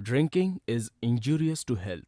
Drinking is injurious to health.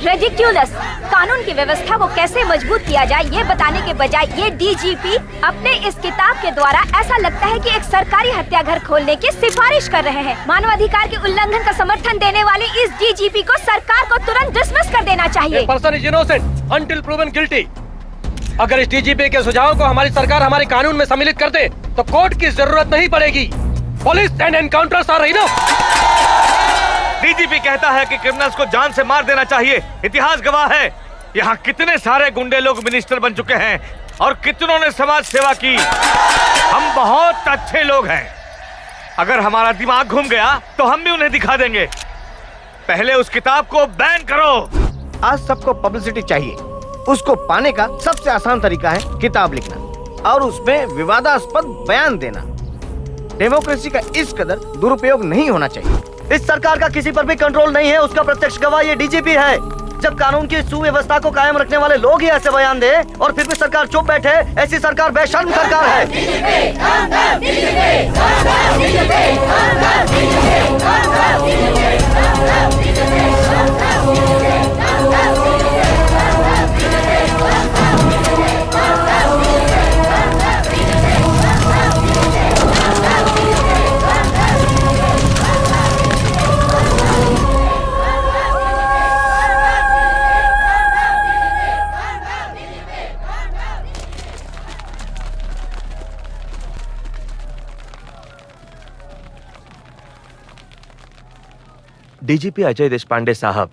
Ridiculous. कानून की व्यवस्था को कैसे मजबूत किया जाए ये बताने के बजाय ये डीजीपी अपने इस किताब के द्वारा ऐसा लगता है कि एक सरकारी हत्याघर खोलने की सिफारिश कर रहे हैं। मानवाधिकार के उल्लंघन का समर्थन देने वाले इस डीजीपी को सरकार को तुरंत डिसमिस कर देना चाहिए। Person is innocent until proven guilty. अगर इस डीजीपी के सुझाव को हमारी सरकार हमारे कानून में सम्मिलित कर दे तो कोर्ट की जरूरत नहीं पड़ेगी। Police and encounters are enough. DGP कहता है कि क्रिमिनल्स को जान से मार देना चाहिए। इतिहास गवाह है, यहाँ कितने सारे गुंडे लोग मिनिस्टर बन चुके हैं और कितनों ने समाज सेवा की। हम बहुत अच्छे लोग हैं। अगर हमारा दिमाग घूम गया तो हम भी उन्हें दिखा देंगे। पहले उस किताब को बैन करो। आज सबको पब्लिसिटी चाहिए। उसको पाने का सबसे आसान तरीका है किताब लिखना और उसमें विवादास्पद बयान देना। डेमोक्रेसी का इस कदर दुरुपयोग नहीं होना चाहिए। इस सरकार का किसी पर भी कंट्रोल नहीं है, उसका प्रत्यक्ष गवाह ये डीजीपी है। जब कानून की सुव्यवस्था को कायम रखने वाले लोग ही ऐसे बयान दे और फिर भी सरकार चुप बैठे, ऐसी सरकार बेशर्म सरकार है। डीजीपी अजय देशपांडे साहब,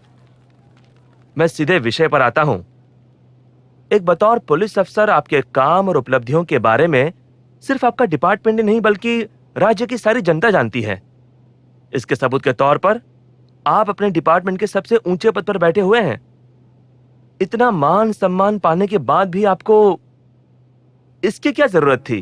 मैं सीधे विषय पर आता हूं। एक बतौर पुलिस अफसर आपके काम और उपलब्धियों के बारे में सिर्फ आपका डिपार्टमेंट ही नहीं बल्कि राज्य की सारी जनता जानती है। इसके सबूत के तौर पर आप अपने डिपार्टमेंट के सबसे ऊंचे पद पर बैठे हुए हैं। इतना मान सम्मान पाने के बाद भी आपको इसकी क्या जरूरत थी?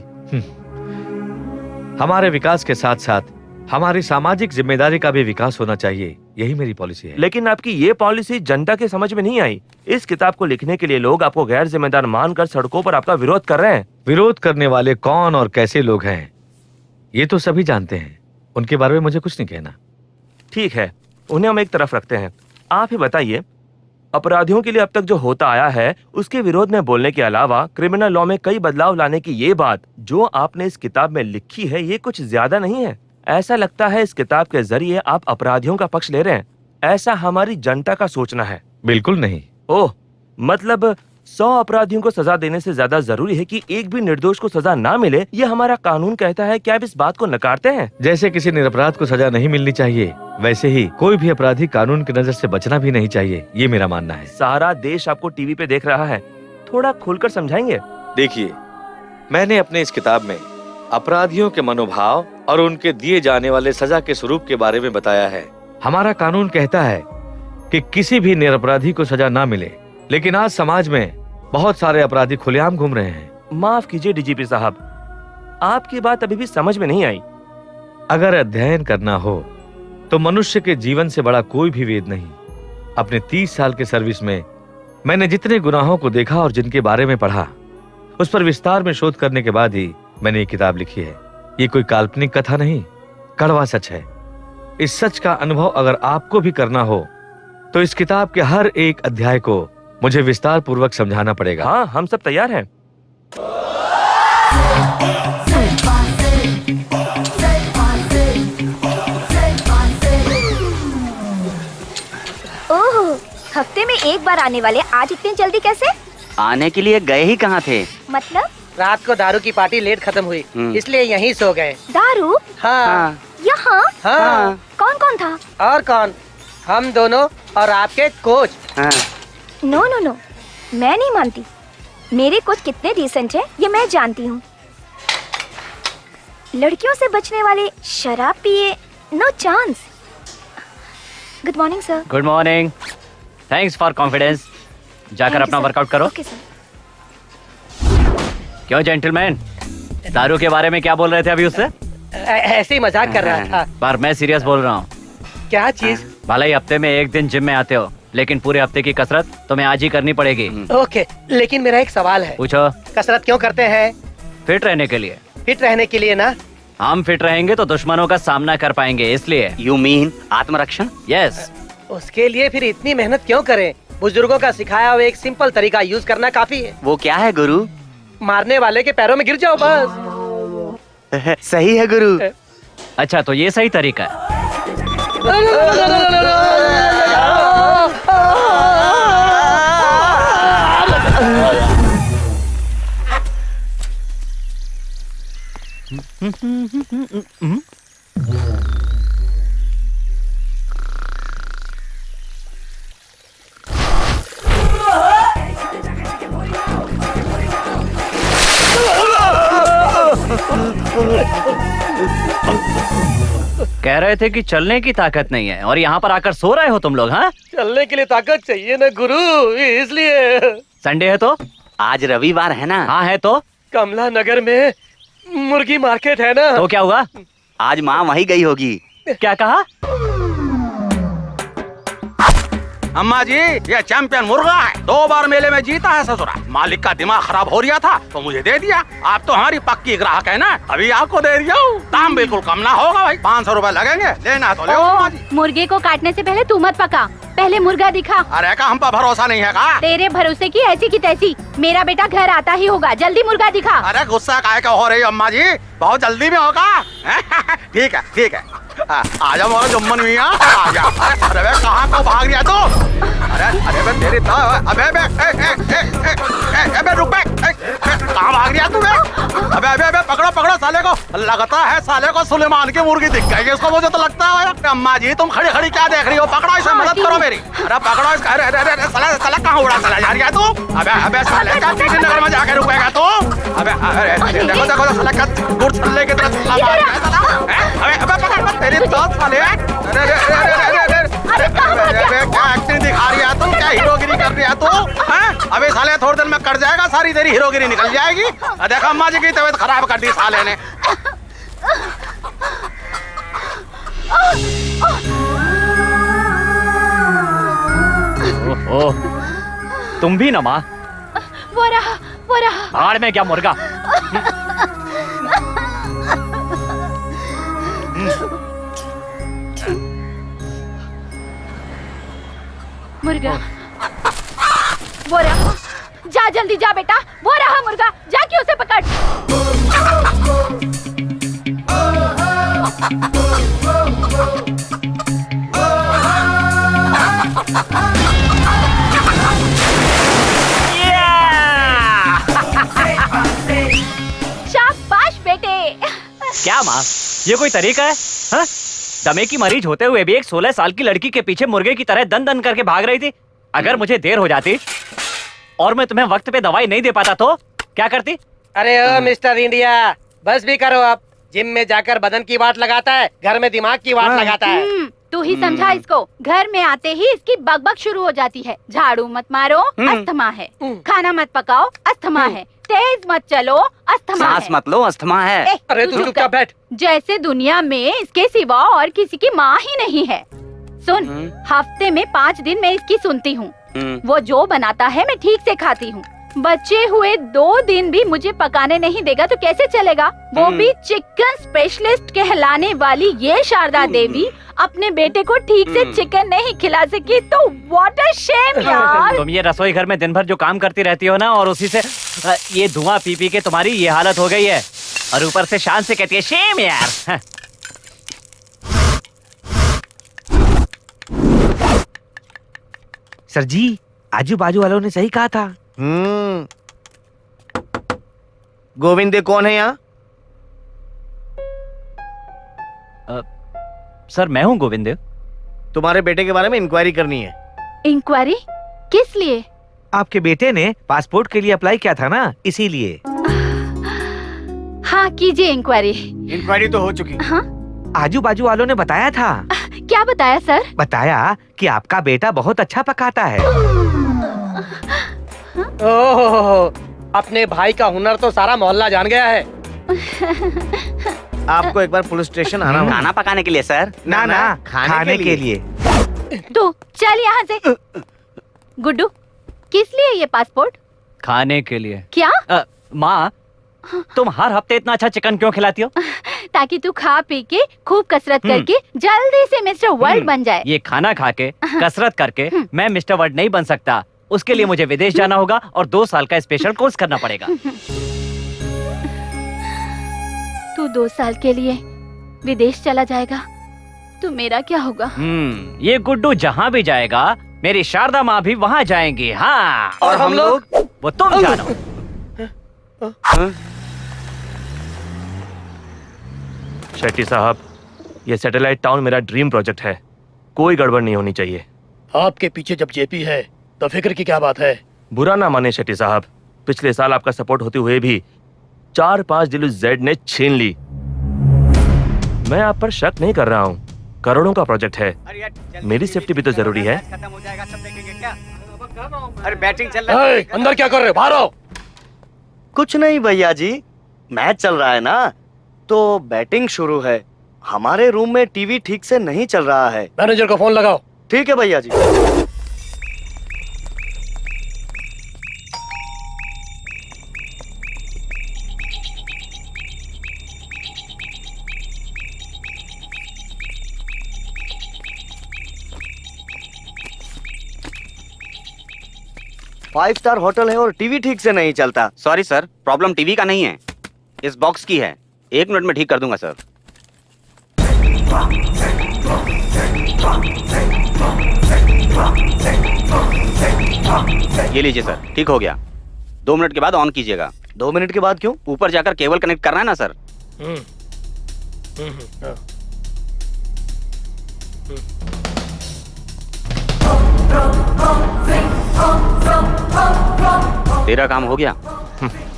हमारे विकास के साथ साथ हमारी सामाजिक जिम्मेदारी का भी विकास होना चाहिए, यही मेरी पॉलिसी है। लेकिन आपकी ये पॉलिसी जनता के समझ में नहीं आई। इस किताब को लिखने के लिए लोग आपको गैर जिम्मेदार मानकर सड़कों पर आपका विरोध कर रहे हैं। विरोध करने वाले कौन और कैसे लोग हैं ये तो सभी जानते हैं, उनके बारे में मुझे कुछ नहीं कहना। ठीक है, उन्हें हम एक तरफ रखते हैं। आप ही बताइए, अपराधियों के लिए अब तक जो होता आया है उसके विरोध में बोलने के अलावा क्रिमिनल लॉ में कई बदलाव लाने की ये बात जो आपने इस किताब में लिखी है, ये कुछ ज्यादा नहीं है? ऐसा लगता है इस किताब के जरिए आप अपराधियों का पक्ष ले रहे हैं। ऐसा हमारी जनता का सोचना है। बिल्कुल नहीं। ओह, मतलब 100 अपराधियों को सजा देने से ज्यादा जरूरी है कि एक भी निर्दोष को सजा ना मिले, ये हमारा कानून कहता है। क्या आप इस बात को नकारते हैं? जैसे किसी निरपराध को सजा नहीं मिलनी चाहिए, वैसे ही कोई भी अपराधी कानून की नजर से बचना भी नहीं चाहिए, ये मेरा मानना है। सारा देश आपको टीवी पे देख रहा है, थोड़ा खुलकर समझाएंगे? देखिए, मैंने अपने इस किताब में अपराधियों के मनोभाव और उनके दिए जाने वाले सजा के स्वरूप के बारे में बताया है। हमारा कानून कहता है कि किसी भी निरपराधी को सजा ना मिले, लेकिन आज समाज में बहुत सारे अपराधी खुलेआम घूम रहे हैं। माफ कीजिए डीजीपी साहब, आपकी बात अभी भी समझ में नहीं आई। अगर अध्ययन करना हो तो मनुष्य के जीवन से बड़ा कोई भी वेद नहीं। अपने 30 साल के सर्विस में मैंने जितने गुनाहों को देखा और जिनके बारे में पढ़ा, उस पर विस्तार में शोध करने के बाद ही मैंने ये किताब लिखी है। ये कोई काल्पनिक कथा नहीं, कड़वा सच है। इस सच का अनुभव अगर आपको भी करना हो तो इस किताब के हर एक अध्याय को मुझे विस्तार पूर्वक समझाना पड़ेगा। हाँ, हम सब तैयार हैं। ओह, हफ्ते में एक बार आने वाले आज इतनी जल्दी कैसे? आने के लिए गए ही कहाँ थे? मतलब रात को दारू की पार्टी लेट खत्म हुई, इसलिए यहीं सो गए। दारू? हाँ यहाँ? हाँ। कौन कौन था? और कौन? हम दोनों और आपके कोच। हाँ। नो नो नो, मैं नहीं मानती। मेरे कोच कितने डिसेंट है ये मैं जानती हूँ। लड़कियों से बचने वाले शराब पिए, no chance. Good morning sir. Good morning, thanks for confidence. जाकर अपना वर्कआउट करो। Okay sir. क्यों जेंटलमैन, दारू के बारे में क्या बोल रहे थे अभी उससे? ऐसे ही मजाक कर रहा था। पर मैं सीरियस बोल रहा हूँ। क्या चीज? भले ही हफ्ते में एक दिन जिम में आते हो, लेकिन पूरे हफ्ते की कसरत तुम्हें आज ही करनी पड़ेगी। ओके, लेकिन मेरा एक सवाल है। पूछो। कसरत क्यों करते हैं? फिट रहने के लिए। फिट रहने के लिए ना? हम फिट रहेंगे तो दुश्मनों का सामना कर पाएंगे, इसलिए। यू मीन आत्मरक्षण? यस। उसके लिए फिर इतनी मेहनत क्यों करें? बुजुर्गों का सिखाया हुआ एक सिंपल तरीका यूज करना काफी है। वो क्या है गुरु? मारने वाले के पैरों में गिर जाओ बस। सही है गुरु। अच्छा, तो ये सही तरीका है। कह रहे थे कि चलने की ताकत नहीं है और यहाँ पर आकर सो रहे हो तुम लोग। हाँ, चलने के लिए ताकत चाहिए ना गुरु, इसलिए। संडे है तो? आज रविवार है ना? हाँ है तो? कमला नगर में मुर्गी मार्केट है ना? तो क्या हुआ? आज माँ वहीं गई होगी। क्या कहा? अम्मा जी, ये चैंपियन मुर्गा है, 2 बार मेले में जीता है ससुरा। मालिक का दिमाग खराब हो रहा था तो मुझे दे दिया। आप तो हमारी पक्की ग्राहक है ना, अभी आपको दे दिया हूँ। दाम बिल्कुल कम ना होगा भाई, 500 रुपए लगेंगे। लेना तो ले अम्मा जी। मुर्गे को काटने से पहले तू मत पका, पहले मुर्गा दिखा। अरे का हम पर भरोसा नहीं है का? तेरे भरोसे की ऐसी की तैसी, मेरा बेटा घर आता ही होगा। जल्दी मुर्गा दिखा। अरे गुस्सा काहे का हो रही है अम्मा जी, बहुत जल्दी में होगा। ठीक है ठीक है, आजा मोरा जुम्मन मियां, आजा। अरे बे कहाँ को भाग रहा तू? अरे बे तेरी तो अबे रुक बे, कहाँ भाग रहा तू बे? अबे पकड़ो पकड़ो साले को। लगता है साले को सुलेमान की मुर्गी दिख गई इसको, मुझे तो लगता है। अम्मा जी तुम खड़ी खड़ी क्या देख रही हो? पकड़ो इसे, मदद करो मेरी। अरे पकड़ो इसका। अरे साला कहाँ उड़ा चला जा रहा तू? अबे साले का टीटी नगर में जाकर रुकेगा तू? अबे देखो देखो साला का गुड़ छल्ले की तरह साला मार रहा है साला। अबे पकड़ तेरी तो साले। अरे क्या एक्टिंग दिखा रही है तुम? क्या हीरोगिरी कर रही है तू? अबे साले थोड़ी देर में कट जाएगा, सारी तेरी हीरोगिरी निकल जाएगी। देखो अम्मा जी की तबीयत खराब कर दी साले ने। ओह, तुम भी ना माँ? वो रहा। भाड़ में क्या मुर्गा? मुर्गा वो रहा। जा जल्दी जा बेटा, वो रहा मुर्गा, जाके उसे पकड़। शाबाश बेटे। क्या माँ, ये कोई तरीका है? हाँ? दमे की मरीज होते हुए भी एक 16 साल की लड़की के पीछे मुर्गे की तरह दन दन करके भाग रही थी। अगर मुझे देर हो जाती और मैं तुम्हें वक्त पे दवाई नहीं दे पाता तो क्या करती? अरे ओ मिस्टर इंडिया, बस भी करो अब। जिम में जाकर बदन की वाट लगाता है, घर में दिमाग की वाट लगाता है। तू ही समझा इसको। घर में आते ही इसकी बकबक शुरू हो जाती है। झाड़ू मत मारो, अस्थमा है। खाना मत पकाओ, अस्थमा है। तेज मत चलो, अस्थमा सांस है। मत लो, अस्थमा है। अरे तू चुपचाप बैठ। जैसे दुनिया में इसके सिवा और किसी की माँ ही नहीं है। सुन, हफ्ते में 5 दिन मैं इसकी सुनती हूँ। वो जो बनाता है मैं ठीक से खाती हूँ। बचे हुए 2 दिन भी मुझे पकाने नहीं देगा तो कैसे चलेगा? वो भी चिकन स्पेशलिस्ट कहलाने वाली ये शारदा देवी अपने बेटे को ठीक से चिकन नहीं खिला सकी तो व्हाट अ शेम यार। तुम ये रसोई घर में दिन भर जो काम करती रहती हो ना, और उसी से ये धुआं पी पी के तुम्हारी ये हालत हो गई है, और ऊपर से शान से कहती है शेम यार। सर जी, आजू बाजू वालों ने सही कहा था। गोविंदे कौन है यहाँ? सर मैं हूँ गोविंद। तुम्हारे बेटे के बारे में इंक्वायरी करनी है। इंक्वायरी किस लिए? आपके बेटे ने पासपोर्ट के लिए अप्लाई किया था ना, इसीलिए। हाँ कीजिए इंक्वायरी। इंक्वायरी तो हो चुकी। हाँ? आजू बाजू वालों ने बताया था। क्या बताया सर? बताया कि आपका बेटा बहुत अच्छा पकाता है। ओह, अपने भाई का हुनर तो सारा मोहल्ला जान गया है। आपको एक बार पुलिस स्टेशन आना होगा। खाना पकाने के लिए सर? ना खाने के लिए। तू चल यहाँ से। गुड्डू, किस लिए ये पासपोर्ट? खाने के लिए। क्या? माँ, तुम हर हफ्ते इतना अच्छा चिकन क्यों खिलाती हो? ताकि तू खा पी के खूब कसरत करके जल्दी से मिस्टर वर्ल्ड बन जाए। ये खाना खा के कसरत करके मैं मिस्टर वर्ल्ड नहीं बन सकता। उसके लिए मुझे विदेश जाना होगा और 2 साल का स्पेशल कोर्स करना पड़ेगा। तू 2 साल के लिए विदेश चला जाएगा तो मेरा क्या होगा? ये गुड्डू जहाँ भी जाएगा मेरी शारदा माँ भी वहाँ जाएंगी। हाँ, और हम लोग? वो तुम जानो। शेट्टी साहब, ये सैटेलाइट टाउन मेरा ड्रीम प्रोजेक्ट है। कोई गड़बड़ नहीं होनी चाहिए। आपके पीछे जब जेपी है तो फिक्र की क्या बात है? बुरा ना माने शेट्टी साहब, पिछले साल आपका सपोर्ट होते हुए भी 4-5 दिल जेड ने छीन ली। मैं आप पर शक नहीं कर रहा हूँ। करोड़ों का प्रोजेक्ट है, मेरी सेफ्टी भी तो जरूरी है। खत्म हो जाएगा, सब देखेंगे क्या? अरे बैटिंग चल रहा है। अंदर क्या कर रहे हो? बाहर आओ। कुछ नहीं भैया जी, मैच चल रहा है ना, तो बैटिंग शुरू है। हमारे रूम में टीवी ठीक से नहीं चल रहा है। मैनेजर को फोन लगाओ। ठीक है भैया जी। फाइव स्टार होटल है और टीवी ठीक से नहीं चलता। सॉरी सर, प्रॉब्लम टीवी का नहीं है, इस बॉक्स की है। 1 मिनट में ठीक कर दूंगा सर। ये लीजिए सर, ठीक हो गया। 2 मिनट के बाद ऑन कीजिएगा। 2 मिनट के बाद क्यों? ऊपर जाकर केबल कनेक्ट करना है ना सर। तेरा काम हो गया।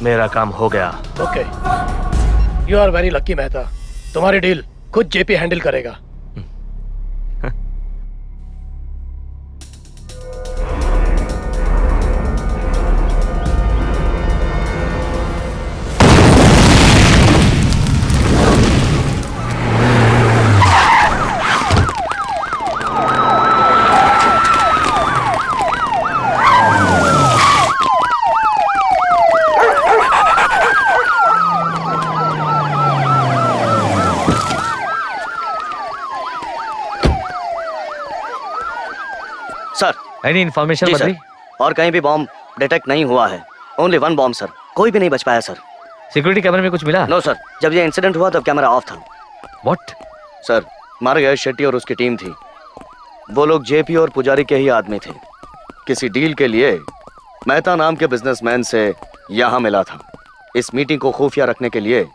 मेरा काम हो गया। Okay, you are very lucky Mehta. तुम्हारी डील खुद जेपी हैंडल करेगा। सर, एनी इन्फॉर्मेशन जी बताइए। सर, और कहीं भी बॉम्ब डिटेक्ट नहीं हुआ है। ओनली 1 बॉम्ब सर, कोई भी नहीं बच पाया सर। सिक्योरिटी कैमरे में कुछ मिला? नो सर, जब ये इंसिडेंट हुआ तब कैमरा ऑफ था। व्हाट? सर, मारे गए शेट्टी और उसकी टीम थी। वो लोग जेपी और पुजारी के ही आदमी थे। किसी डील के लिए मेहता नाम के बिजनेसमैन से यहाँ मिला था। इस मीटिंग को खुफिया रखने के लिए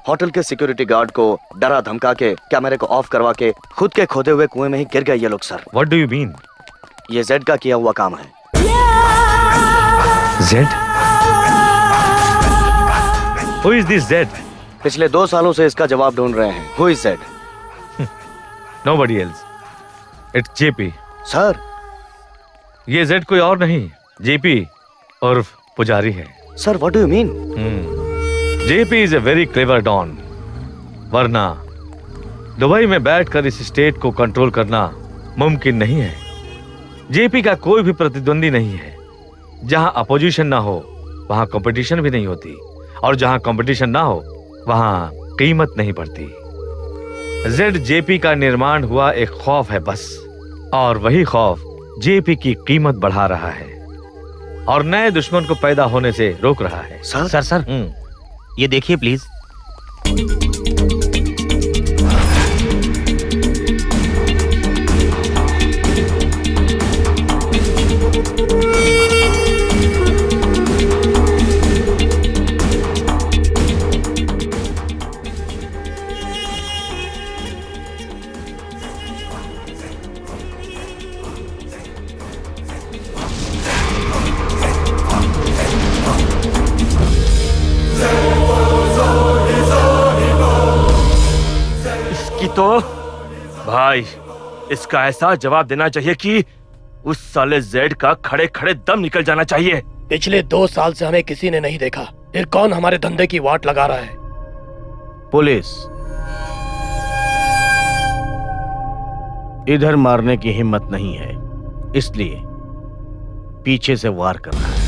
होटल के सिक्योरिटी गार्ड को डरा धमका के कैमरे को ऑफ करवा के खुद के खोदे हुए कुएं में ही गिर गए ये लोग sir. What do you mean? ये जेड का किया हुआ काम है। Z? Who is this Z? पिछले 2 सालों से इसका जवाब ढूंढ रहे हैं। Who is Z? Nobody else. It's JP. Sir, ये जेड कोई और नहीं, जेपी उर्फ पुजारी है। Sir what do you mean? JP is a very clever don, वरना दुबई में बैठकर इस स्टेट को कंट्रोल करना मुमकिन नहीं है। जेपी का कोई भी प्रतिद्वंदी नहीं है। जहां अपोजिशन ना हो वहां कंपटीशन भी नहीं होती, और जहां कंपटीशन ना हो वहां कीमत नहीं बढ़ती। जेड जेपी का निर्माण हुआ एक खौफ है बस, और वही खौफ जेपी की कीमत बढ़ा रहा है और नए दुश्मन को पैदा होने से रोक रहा है। सर ये देखिए प्लीज। तो भाई इसका ऐसा जवाब देना चाहिए कि उस साले जेड का खड़े खड़े दम निकल जाना चाहिए। पिछले 2 साल से हमें किसी ने नहीं देखा, फिर कौन हमारे धंधे की वाट लगा रहा है? पुलिस इधर मारने की हिम्मत नहीं है, इसलिए पीछे से वार कर रहा है।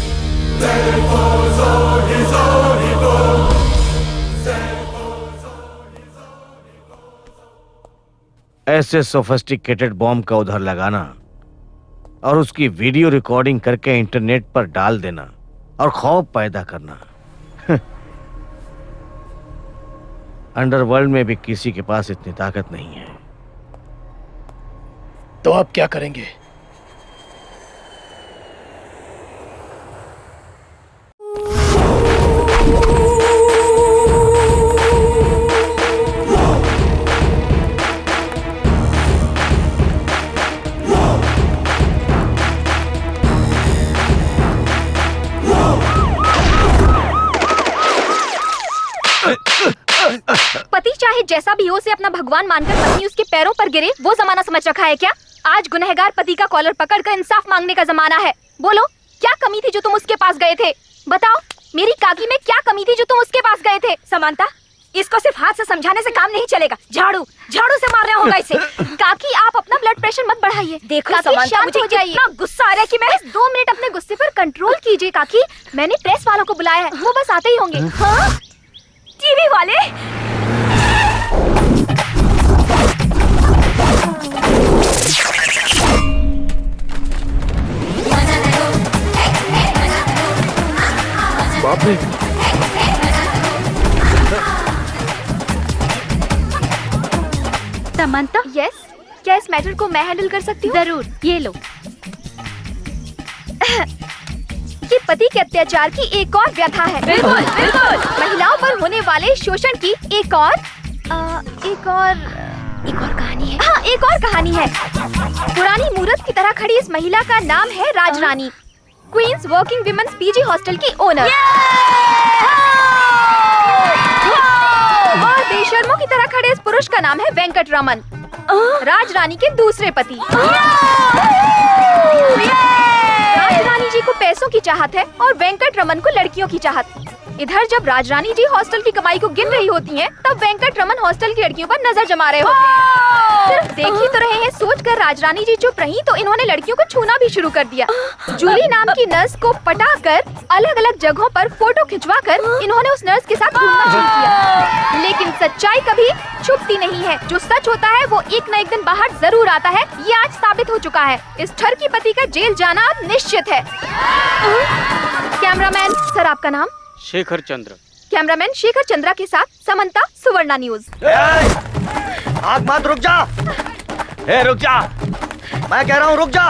ऐसे सोफिस्टिकेटेड बॉम्ब का उधर लगाना और उसकी वीडियो रिकॉर्डिंग करके इंटरनेट पर डाल देना और खौफ पैदा करना, अंडरवर्ल्ड में भी किसी के पास इतनी ताकत नहीं है। तो आप क्या करेंगे? पति चाहे जैसा भी हो उसे अपना भगवान मानकर पत्नी उसके पैरों पर गिरे, वो जमाना समझ रखा है क्या? आज गुनहगार पति का कॉलर पकड़कर इंसाफ मांगने का जमाना है। बोलो क्या कमी थी जो तुम उसके पास गए थे? बताओ मेरी काकी में क्या कमी थी जो तुम उसके पास गए थे? समांता, इसको सिर्फ हाथ से समझाने से काम नहीं चलेगा, झाड़ू से मारना होगा इसे। काकी आप अपना ब्लड प्रेशर मत बढ़ाइए। देखो समांता, मुझे इतना गुस्सा आ रहा है कि मैं 2 मिनट अपने गुस्से पर कंट्रोल कीजिए काकी। मैंने प्रेस वालों को बुलाया है, वो बस आते ही होंगे। हाँ? टीवी वाले बाप रे, समंता, यस, क्या इस मैटर को मैं हैंडल कर सकती हूँ? जरूर, ये लो। ये पति के अत्याचार की एक और व्यथा है। बिल्कुल बिल्कुल। महिलाओं पर होने वाले शोषण की एक और कहानी है। हाँ, एक और कहानी है। पुरानी मूरत की तरह खड़ी इस महिला का नाम है Rajrani, queens working women's PG hostel की ओनर। और बेशर्मों की तरह खड़े इस पुरुष का नाम है वेंकट रमन, राजरानी के दूसरे पति। राजरानी जी को पैसों की चाहत है और वेंकट रमन को लड़कियों की चाहत। इधर जब राजरानी जी हॉस्टल की कमाई को गिन रही होती हैं, तब वेंकट रमन हॉस्टल की लड़कियों पर नजर जमा रहे होते हैं। सिर्फ देख ही तो रहे हैं सोचकर राजरानी जी चुप रही तो इन्होंने लड़कियों को छूना भी शुरू कर दिया। जूली नाम की नर्स को पटाकर अलग अलग जगहों पर फोटो खिंचवाकर इन्होंने उस नर्स के साथ घूमना शुरू किया। लेकिन सच्चाई कभी छुपती नहीं है, जो सच होता है वो एक न एक दिन बाहर जरूर आता है। ये आज साबित हो चुका है। इस ठरकी पति का जेल जाना अब निश्चित है। कैमरामैन सर, आपका नाम? शेखर चंद्र। कैमरामैन शेखर चंद्रा के साथ समंता, सुवर्णा न्यूज। आग मत, रुक जा। रुक जा, मैं कह रहा हूँ रुक जा।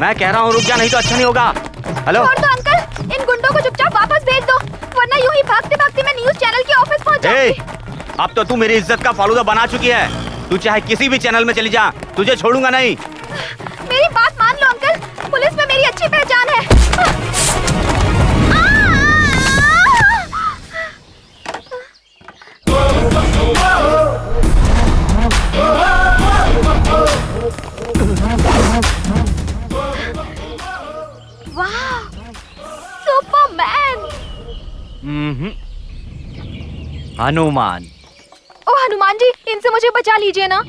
मैं कह रहा हूँ रुक जा, नहीं तो अच्छा नहीं होगा। हेलो छोड़ दो अंकल, इन गुंडों को चुपचाप वापस भेज दो, वरना यूं ही भागते भागते मैं न्यूज चैनल के ऑफिस पहुंच जाऊंगी। अब तो तू मेरी इज्जत का फालूदा बना चुकी है। तू चाहे किसी भी चैनल में चली जा, तुझे छोड़ूंगा नहीं। मेरी बात मान लो अंकल, पुलिस में मेरी अच्छी पहचान है। हनुमान। ओ हनुमान जी, इनसे मुझे बचा लीजिए ना।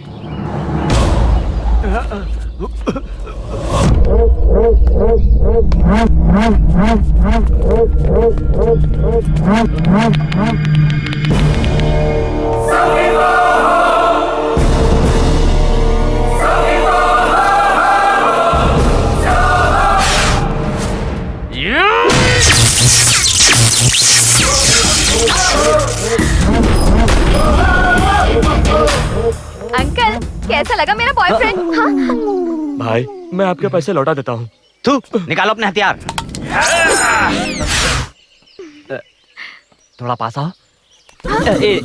अंकल, कैसा लगा मेरा बॉयफ्रेंड? हाँ? भाई, मैं आपके पैसे लौटा देता हूँ। तू निकालो अपने हथियार। थोड़ा पास आओ।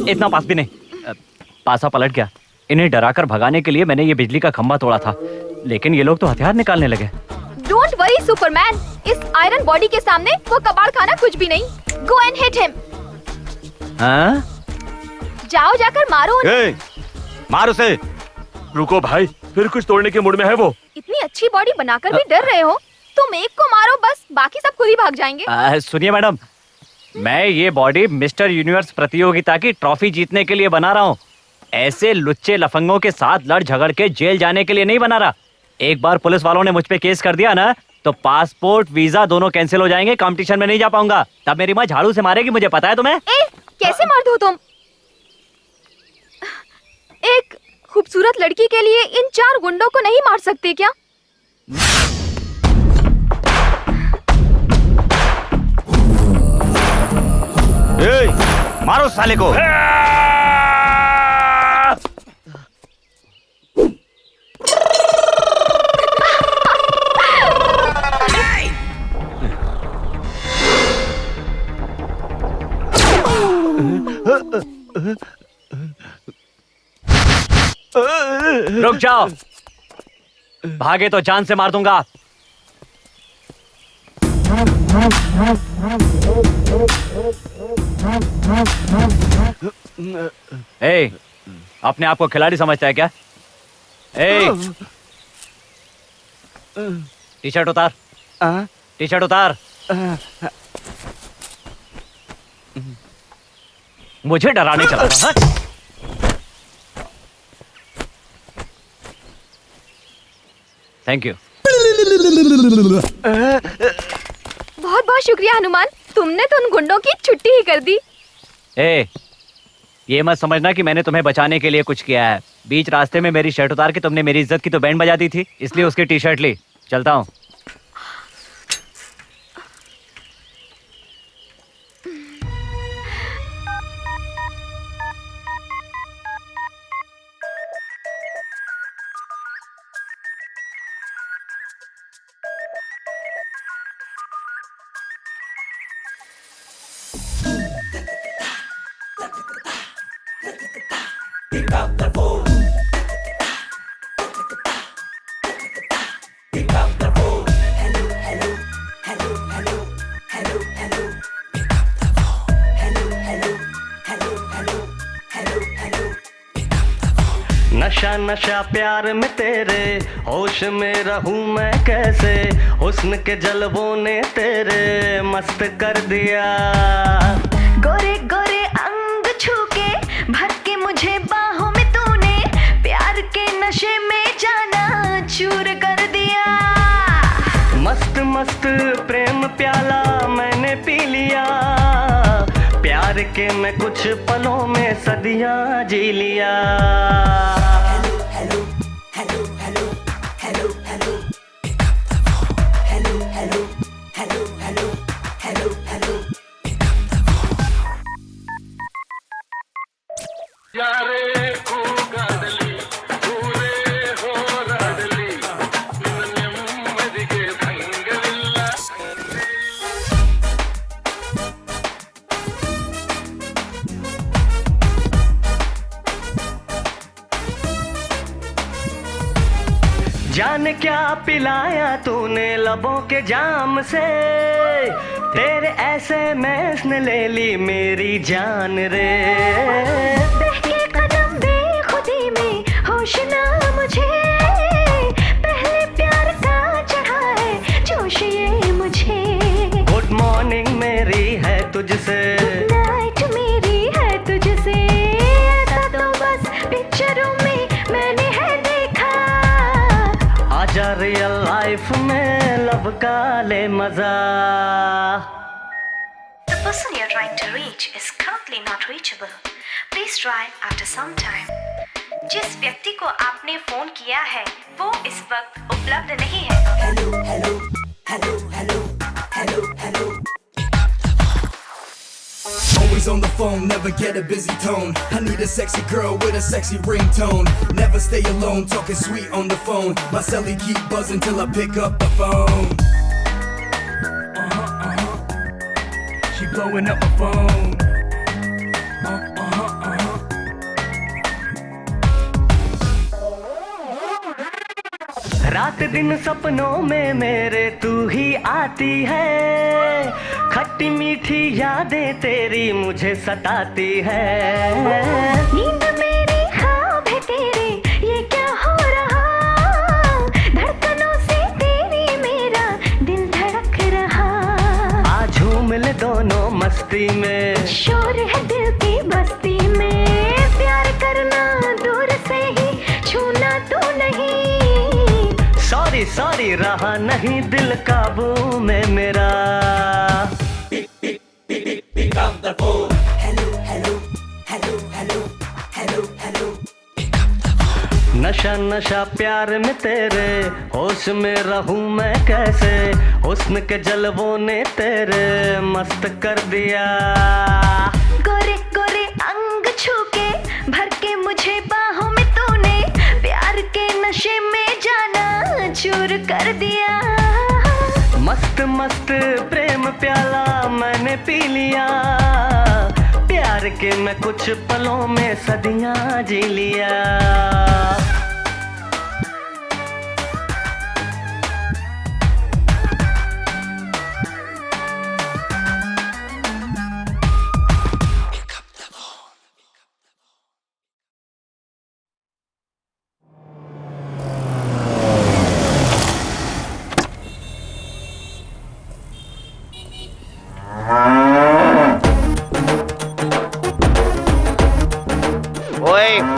इतना पास भी नहीं। पासा पलट गया। इन्हें डराकर भगाने के लिए मैंने ये बिजली का खंभा तोड़ा था, लेकिन ये लोग तो हथियार निकालने लगे। डोंट वरी सुपरमैन, इस आयरन बॉडी के सामने वो कबाड़ खाना कुछ भी नहीं। Go and hit him. हाँ? जाओ जाकर मारो। मार उसे। रुको भाई, फिर कुछ तोड़ने के मूड में है वो। इतनी अच्छी बॉडी बनाकर भी डर रहे हो? तुम एक को मारो बस, बाकी सब खुद ही भाग जाएंगे। सुनिए मैडम, मैं ये बॉडी मिस्टर यूनिवर्स प्रतियोगिता की ट्रॉफी जीतने के लिए बना रहा हूँ। ऐसे लुच्चे लफंगों के साथ लड़ झगड़ के जेल जाने के लिए नहीं बना रहा। एक बार पुलिस वालों ने मुझ पे केस कर दिया ना, तो पासपोर्ट वीजा दोनों कैंसिल हो जाएंगे। कंपटीशन में नहीं जा पाऊंगा। तब मेरी माँ झाड़ू से मारेगी, मुझे पता है तुम्हें। कैसे मर्द हो तुम? एक खूबसूरत लड़की के लिए इन 4 गुंडों को नहीं मार सकते क्या? मारो साले को। रुक जाओ, भागे तो जान से मार दूंगा। ए, अपने आप को खिलाड़ी समझता है क्या? ए, टी शर्ट उतार। टी शर्ट उतार। मुझे डराने चला था। Thank you. बहुत बहुत शुक्रिया हनुमान, तुमने तो उन गुंडों की छुट्टी ही कर दी। ए, ये मत समझना कि मैंने तुम्हें बचाने के लिए कुछ किया है। बीच रास्ते में मेरी शर्ट उतार के तुमने मेरी इज्जत की तो बैंड बजा दी थी, इसलिए उसकी टी शर्ट ली। चलता हूँ। नशा नशा प्यार में तेरे, होश में रहूं मैं कैसे। हुस्न के जलवों ने तेरे मस्त कर दिया। गोरे गोरे अंग छू के भर के मुझे बाहों में तूने, प्यार के नशे में जाना चूर कर दिया। मस्त मस्त प्रेम प्याला मैंने पी लिया, प्यार के मैं कुछ पलों में सदियां जी लिया। जाने क्या पिलाया तूने लबों के जाम से, तेरे ऐसे मैस ने ले ली मेरी जान रे। बहके कदम बेखुदी में होश ना मुझे, पहले प्यार का चढ़ा है जोश ये मुझे। गुड मॉर्निंग मेरी है तुझसे, नाइट मेरी है तुझसे। रियल लाइफ में लव का ले मजा। The person you're trying to reach is currently not reachable. Please try after some time. जिस व्यक्ति को आपने फोन किया है वो इस वक्त उपलब्ध नहीं है। Hello, hello, hello, hello, hello, hello. Always on the phone, never get a busy tone. I need a sexy girl with a sexy ringtone. Never stay alone, talking sweet on the phone. My celly keep buzzing till I pick up the phone. She blowing up my phone. रात दिन सपनों में मेरे तू ही आती है, खट्टी मीठी यादें तेरी मुझे सताती है। नींद मेरी ख्वाब है तेरे, ये क्या हो रहा, धड़कनों से तेरी मेरा दिल धड़क रहा। आज झूम ले दोनों मस्ती में, शोर है दिल की बस्ती में, प्यार करना दूर से ही, छूना तो नहीं। सॉरी सॉरी रहा नहीं दिल काबू में मेरा। Pick up the phone. Hello, hello, hello, hello, hello, hello. Pick up the phone. नशा नशा प्यार में तेरे, होश में रहूं मैं कैसे, हुस्न के जलवों ने तेरे मस्त कर दिया। गोरे गोरे अंग छू के भर के मुझे बाहों में तूने, प्यार के नशे में जाना चूर कर दिया। मस्त मस्त प्रेम प्याला मैंने पी लिया, प्यार के मैं कुछ पलों में सदियां जी लिया।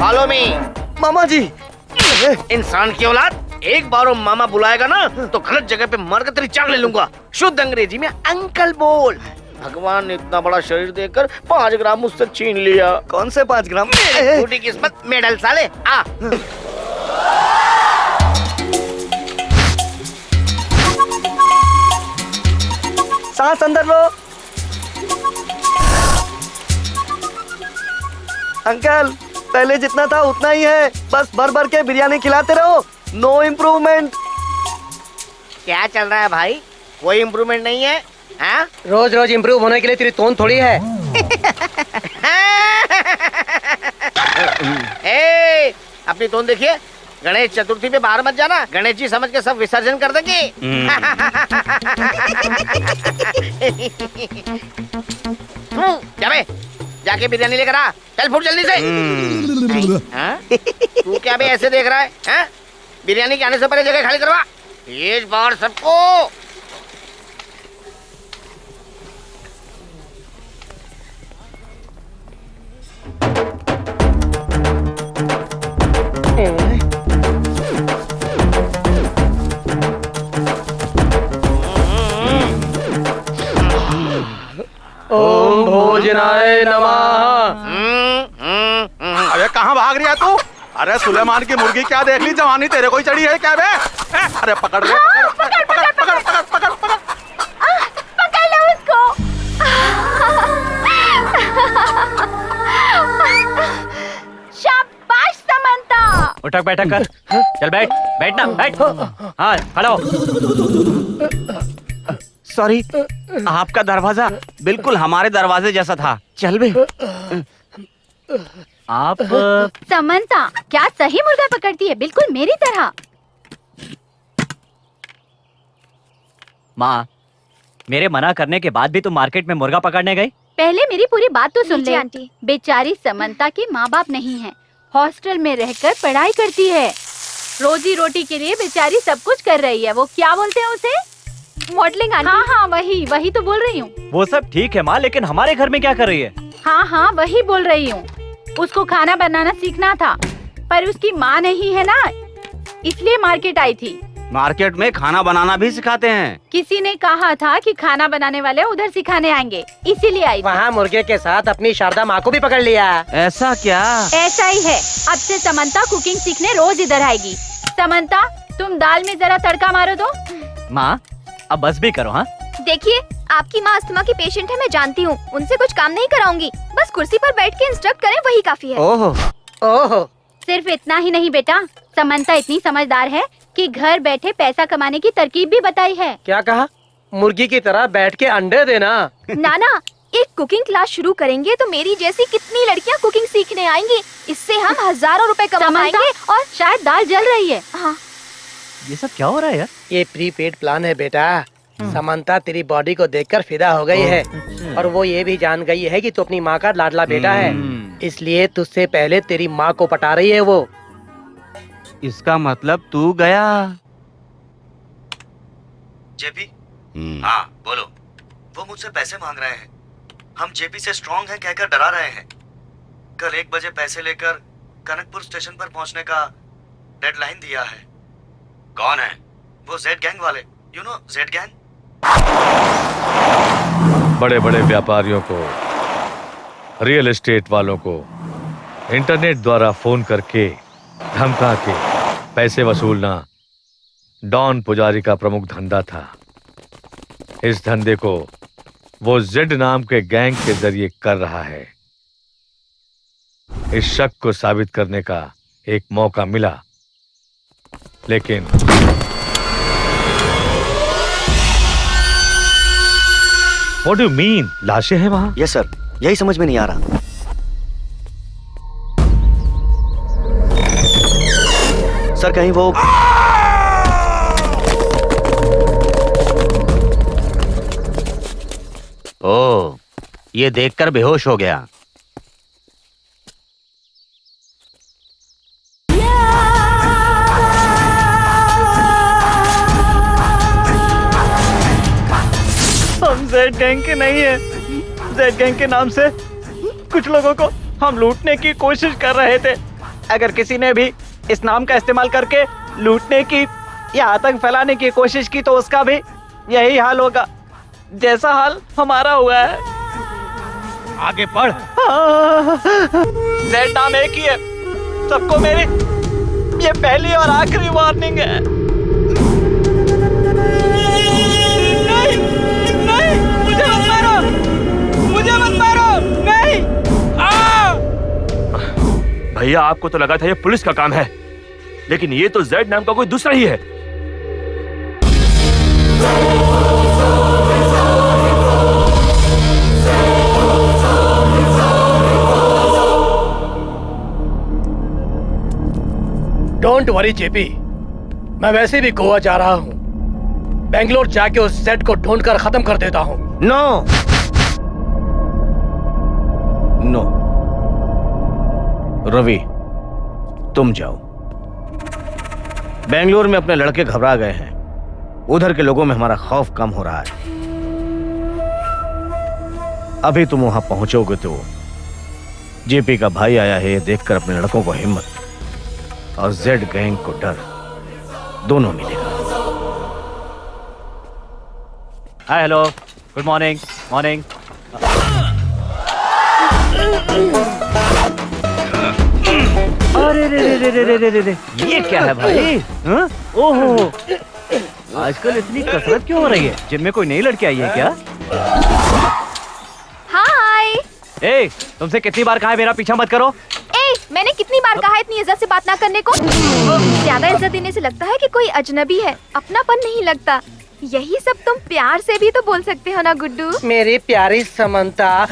Follow me. मामा जी, इंसान की औलाद, एक बार वो मामा बुलाएगा ना तो गलत जगह पे मार कर तेरी चाक ले लूंगा। शुद्ध अंग्रेजी में अंकल बोल। भगवान ने इतना बड़ा शरीर देकर 5 ग्राम मुझसे छीन लिया। कौन से 5 ग्राम? छोटी किस्मत मेडल साले। आ सांस अंदर लो। अंकल, पहले जितना था उतना ही है, बस भर भर के बिरयानी खिलाते रहो, नो इम्प्रूवमेंट। क्या चल रहा है भाई? कोई इम्प्रूवमेंट नहीं है? हाँ? रोज रोज इम्प्रूव होने के लिए तेरी तोन थोड़ी है। ए, अपनी तोन देखिए। गणेश चतुर्थी पे बाहर मत जाना, गणेश जी समझ के सब विसर्जन कर देंगे। जाके बिरयानी लेकर आ, चल फुट जल्दी से। तू क्या भी ऐसे देख रहा है? हाँ? बिरयानी के आने से पहले जगह खाली करवा इस बार सबको। ओम भोजनाय नमः। अबे कहाँ भाग रही है तू? अरे सुलेमान की मुर्गी क्या देख ली, जवानी तेरे को ही चढ़ी है क्या बे? अरे पकड़ रे, पकड़ पकड़ पकड़ पकड़ पकड़ पकड़ पकड़ लो उसको। शाबाश समंता। उठक बैठक कर, चल बैठ, बैठना बैठ। हाँ खड़ा हो। सॉरी, आपका दरवाजा बिल्कुल हमारे दरवाजे जैसा था। चल बे। आप समंता क्या सही मुर्गा पकड़ती है, बिल्कुल मेरी तरह। माँ, मेरे मना करने के बाद भी तुम मार्केट में मुर्गा पकड़ने गई? पहले मेरी पूरी बात तो सुन ले। आंटी। बेचारी समंता के माँ बाप नहीं हैं, हॉस्टल में रहकर पढ़ाई करती है, रोजी रोटी के लिए बेचारी सब कुछ कर रही है। वो क्या बोलते हैं उसे? Modelling aunty. हाँ हाँ वही तो बोल रही हूँ। वो सब ठीक है माँ, लेकिन हमारे घर में क्या कर रही है? हाँ वही बोल रही हूँ। उसको खाना बनाना सीखना था, पर उसकी माँ नहीं है ना, इसलिए मार्केट आई थी। मार्केट में खाना बनाना भी सिखाते हैं। किसी ने कहा था कि खाना बनाने वाले उधर सिखाने आएंगे, इसीलिए आई। वहाँ मुर्गे के साथ अपनी शारदा माँ को भी पकड़ लिया। ऐसा क्या? ऐसा ही है। अब से समंता कुकिंग सीखने रोज इधर आएगी। समंता, तुम दाल में जरा तड़का मारो तो। माँ, अब बस भी करो। हाँ, देखिए, आपकी माँ अस्थमा की पेशेंट है, मैं जानती हूँ। उनसे कुछ काम नहीं कराऊंगी, बस कुर्सी पर बैठ के इंस्ट्रक्ट करें, वही काफी है। ओहो ओहो, सिर्फ इतना ही नहीं बेटा, समंता इतनी समझदार है कि घर बैठे पैसा कमाने की तरकीब भी बताई है। क्या कहा? मुर्गी की तरह बैठ के अंडे देना? नाना, एक कुकिंग क्लास शुरू करेंगे तो मेरी जैसी कितनी लड़कियाँ कुकिंग सीखने आएंगी। इससे हम हजारों रुपए कमा पाएंगे। और शायद दाल जल रही है। हाँ, ये सब क्या हो रहा है यार? ये प्रीपेड प्लान है बेटा। समंता तेरी बॉडी को देखकर फिदा हो गई है, और वो ये भी जान गई है कि तू अपनी माँ का लाडला बेटा है, इसलिए तुझसे पहले तेरी माँ को पटा रही है वो। इसका मतलब तू गया। जेपी, हाँ बोलो। वो मुझसे पैसे मांग रहे हैं। हम जेपी से स्ट्रांग हैं कहकर डरा रहे हैं। कल 1 बजे पैसे लेकर कनकपुर स्टेशन पर पहुंचने का डेडलाइन दिया है। कौन है? वो जेड गैंग वाले, यू नो जेड गैंग। बड़े बड़े व्यापारियों को, रियल एस्टेट वालों को इंटरनेट द्वारा फोन करके धमका के पैसे वसूलना डॉन पुजारी का प्रमुख धंधा था। इस धंधे को वो जेड नाम के गैंग के जरिए कर रहा है। इस शक को साबित करने का एक मौका मिला, लेकिन What do you mean? लाशें हैं वहां? यस सर, यही समझ में नहीं आ रहा। सर कहीं वो ओ, ये देखकर बेहोश हो गया। हम जेड गैंग के नहीं है। जेड गैंग के नाम से कुछ लोगों को हम लूटने की कोशिश कर रहे थे। अगर किसी ने भी इस नाम का इस्तेमाल करके लूटने की या आतंक फैलाने की कोशिश की तो उसका भी यही हाल होगा जैसा हाल हमारा हुआ है। आगे पढ़। जेड नाम एक ही है। सबको मेरी ये पहली और आखिरी वार्निंग है। नहीं, नहीं, मुझे मत मारो, मुझे मत मारो, नहीं। भैया आपको तो लगा था ये पुलिस का काम है, लेकिन ये तो जेड नाम का कोई दूसरा ही है। डोंट वरी जेपी, मैं वैसे भी गोवा जा रहा हूँ। बेंगलोर जाके उस जेड को ढूंढकर खत्म कर देता हूँ। नो नो रवि, तुम जाओ। बेंगलोर में अपने लड़के घबरा गए हैं। उधर के लोगों में हमारा खौफ कम हो रहा है। अभी तुम वहां पहुंचोगे तो जेपी का भाई आया है ये देखकर अपने लड़कों को हिम्मत और जेड गैंग को डर दोनों मिलेगा। हाय, हेलो, गुड मॉर्निंग। मॉर्निंग। अरे रे रे रे रे रे रे, ये क्या है भाई? हाँ? ओहो, आजकल इतनी कसरत क्यों हो रही है? जिम में कोई नई लड़की आई है क्या? हाय। ए, तुमसे कितनी बार कहा है मेरा पीछा मत करो? ए, मैंने कितनी बार कहा है इतनी इज्जत से बात ना करने को? ज्यादा इज्जत देने से लगता है कि कोई अजनबी है, अपनापन नहीं लगता। यही सब तुम प्यार से भी तो बोल सकते हो ना गुड्डू। मेरी प्यारी समंता,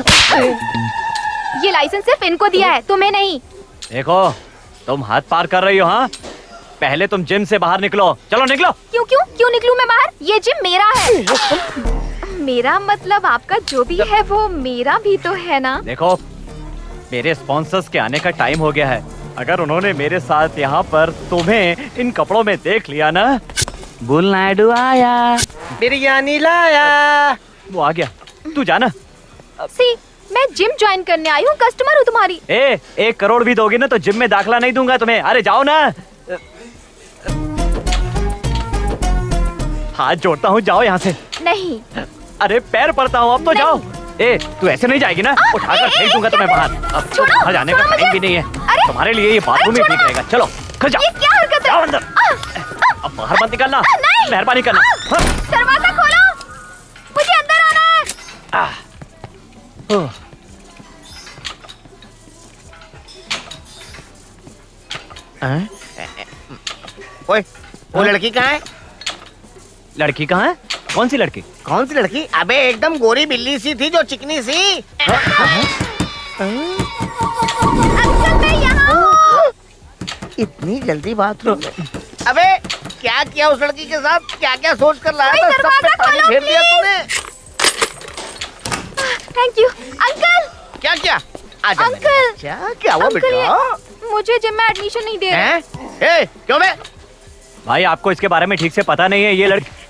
ये लाइसेंस सिर्फ इनको दिया है, तुम्हें नहीं। देखो, तुम हाथ पार कर रही हो। हाँ, पहले तुम जिम से बाहर निकलो। चलो निकलो। क्यों क्यों क्यों निकलूं मैं बाहर? ये जिम मेरा है। मेरा मतलब आपका जो भी है वो मेरा भी तो है ना। देखो, मेरे स्पॉन्सर्स के आने का टाइम हो गया है। अगर उन्होंने मेरे साथ यहाँ पर तुम्हें इन कपड़ों में देख लिया ना, बुल नायडू आया, बिरयानी लाया। वो आ गया, तू जाना। सी, मैं जिम ज्वाइन करने आई हूँ, कस्टमर हूँ तुम्हारी। 1 करोड़ भी दोगी ना तो जिम में दाखला नहीं दूंगा तुम्हें। अरे जाओ ना। हाथ जोड़ता हूँ, जाओ यहाँ से। नहीं। अरे पैर पड़ता हूँ, अब तो जाओ। ए, तू ऐसे नहीं जाएगी ना? उठाकर फेंक दूंगा तुम्हें बाहर। अब तो बाहर जाने का टाइम भी नहीं है। तुम्हारे लिए ये बाथरूम ही ठीक रहेगा। चलो घर जाओ। ये क्या हरकत है? जाओ अंदर। अब बाहर मत निकलना, मेहरबानी करना। दरवाजा खोलो, मुझे अंदर आना है। ओए, वो लड़की कहाँ है? लड़की कहाँ है? कौन सी लड़की? कौन सी लड़की? अबे एकदम गोरी बिल्ली सी थी जो चिकनी सी। अंकल मैं यहाँ हूँ। इतनी जल्दी बाथरूम में? अबे क्या किया उस लड़की के साथ? क्या क्या सोच कर लाया था? सब पे पानी फेर दिया तूने। Thank you uncle. क्या क्या? आजा अंकल। क्या हुआ बेटा? मुझे जिम में एडमिशन नहीं दे रहे। हैं? ए, क्यों बे? भाई आपको इसके बारे में ठीक से पता नहीं है। ये लड़की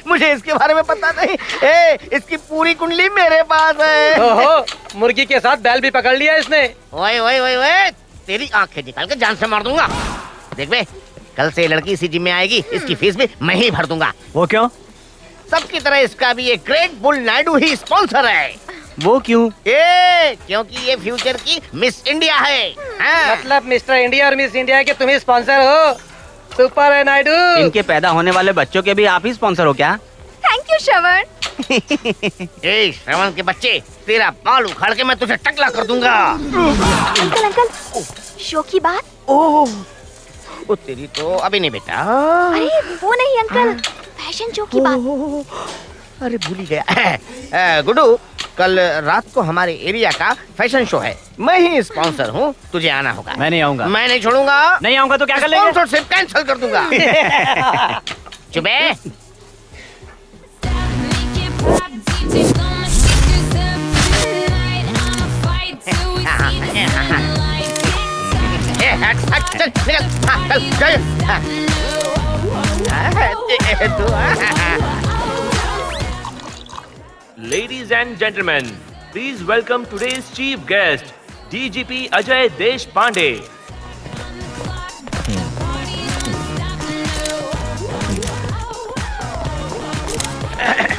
मुझे इसके बारे में पता नहीं। ए, इसकी पूरी कुंडली मेरे पास है। ओहो, मुर्गी के साथ बैल भी पकड़ लिया इसने। ओए ओए ओए ओए, तेरी आंखें निकाल के जान से मार दूंगा। देख बे, कल से ये लड़की इसी जिम में आएगी, इसकी फीस भी मैं ही भर दूंगा। वो क्यों? सबकी तरह इसका भी एक ग्रेट बुल नायडू ही स्पॉन्सर है। वो क्यों? क्योंकि ये फ्यूचर की मिस इंडिया है। मतलब मिस्टर इंडिया और मिस इंडिया के तुम ही स्पॉन्सर हो? सुपर है नायडू। इनके पैदा होने वाले बच्चों के भी आप ही स्पॉन्सर हो क्या? थैंक यू श्रवण। ए श्रवण के बच्चे, तेरा बाल उखाड़ के मैं तुझे टकला कर दूंगा। अंकल अंकल, शो की बात। ओह, वो तेरी तो अभी नहीं बेटा। अरे वो नहीं अंकल, फैशन शो की बात। अरे भूल ही गया। गुड्डू, कल रात को हमारे एरिया का फैशन शो है, मैं ही स्पॉन्सर हूँ, तुझे आना होगा। मैं नहीं आऊंगा। मैं नहीं छोड़ूंगा। नहीं आऊंगा तो क्या कर लेंगे? स्पॉन्सरशिप कैंसिल कर दूंगा। चुपे। चल Ladies and gentlemen, please welcome today's chief guest, DGP Ajay Deshpande.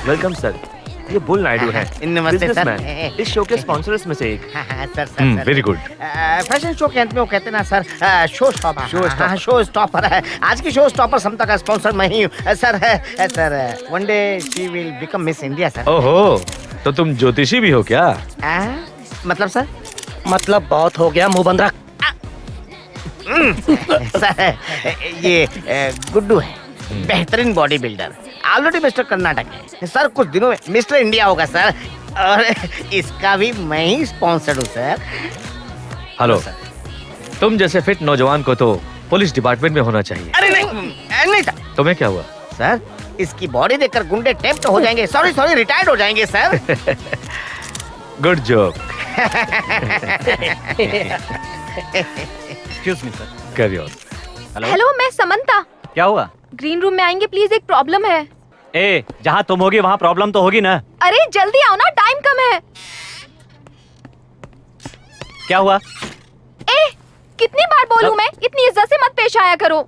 Welcome sir, ये बुल नायडू है, नमस्ते सर। बिजनेसमैन, इस शो के स्पॉन्सर्स में से एक। Sir very good. Fashion show के अंत में वो कहते ना sir, show stopper. Show stopper है। आज की शो स्टॉपर समता का स्पॉन्सर मैं ही हूँ sir. Sir one day she will become miss India sir. ओहो, तो तुम ज्योतिषी भी हो क्या? मतलब सर? मतलब बहुत हो गया, मुंह बंद रख। सर ये गुड्डू है, बेहतरीन body builder, already mister Karnataka है सर। कुछ दिनों में मिस्टर इंडिया होगा सर, और इसका भी मैं ही स्पॉन्सर हूँ सर। हेलो, तुम जैसे फिट नौजवान को तो पुलिस डिपार्टमेंट में होना चाहिए। अरे नहीं सर। तुम्हें क्या हुआ? सर इसकी बॉडी देखकर गुंडे टेम्प्ट हो जाएंगे। सॉरी रिटायर्ड हो जाएंगे sir. Good job. Excuse me sir. Carry on. Hello, मैं समंता। क्या हुआ? ग्रीन रूम में आएंगे प्लीज, एक प्रॉब्लम है। ए, जहाँ तुम होगी वहाँ प्रॉब्लम तो होगी ना? अरे जल्दी आओ ना, टाइम कम है। क्या हुआ? ए, कितनी बार बोलूं मैं, इतनी इज्जत से मत पेश आया करो।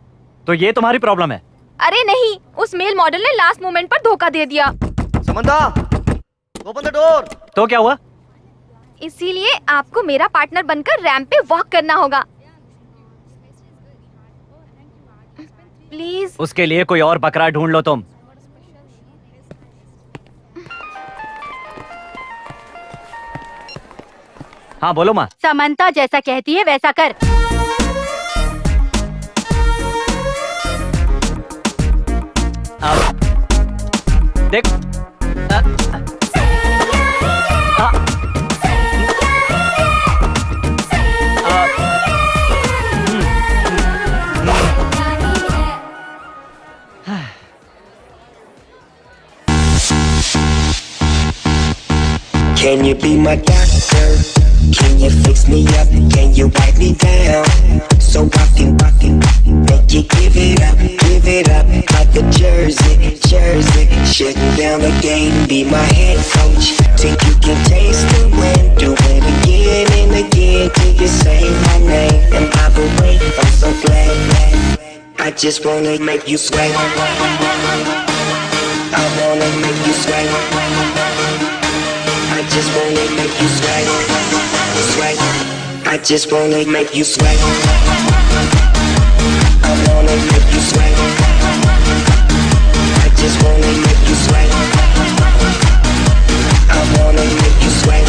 तो ये तुम्हारी प्रॉब्लम है? अरे नहीं, उस मेल मॉडल ने लास्ट मोमेंट पर धोखा दे दिया। Samantha, open the door. तो क्या हुआ? इसीलिए आपको मेरा पार्टनर बनकर रैंप पे वॉक करना होगा, प्लीज। उसके लिए कोई और बकरा ढूंढ लो तुम। हाँ बोलो माँ। समंता जैसा कहती है वैसा कर। देख, Can you be my doctor? Can you fix me up? Can you wipe me down? So I can make you give it up like a jersey. Shutting down the game, be my head coach. Think you can taste the wind, do it again and again till you say my name. And by the way, I'm so glad I just wanna make you sweat. I wanna make you sweat. I just wanna make you sweat. Sweat. I just wanna make you sweat. I wanna make you sweat. I just wanna make you sweat. I wanna make you sweat.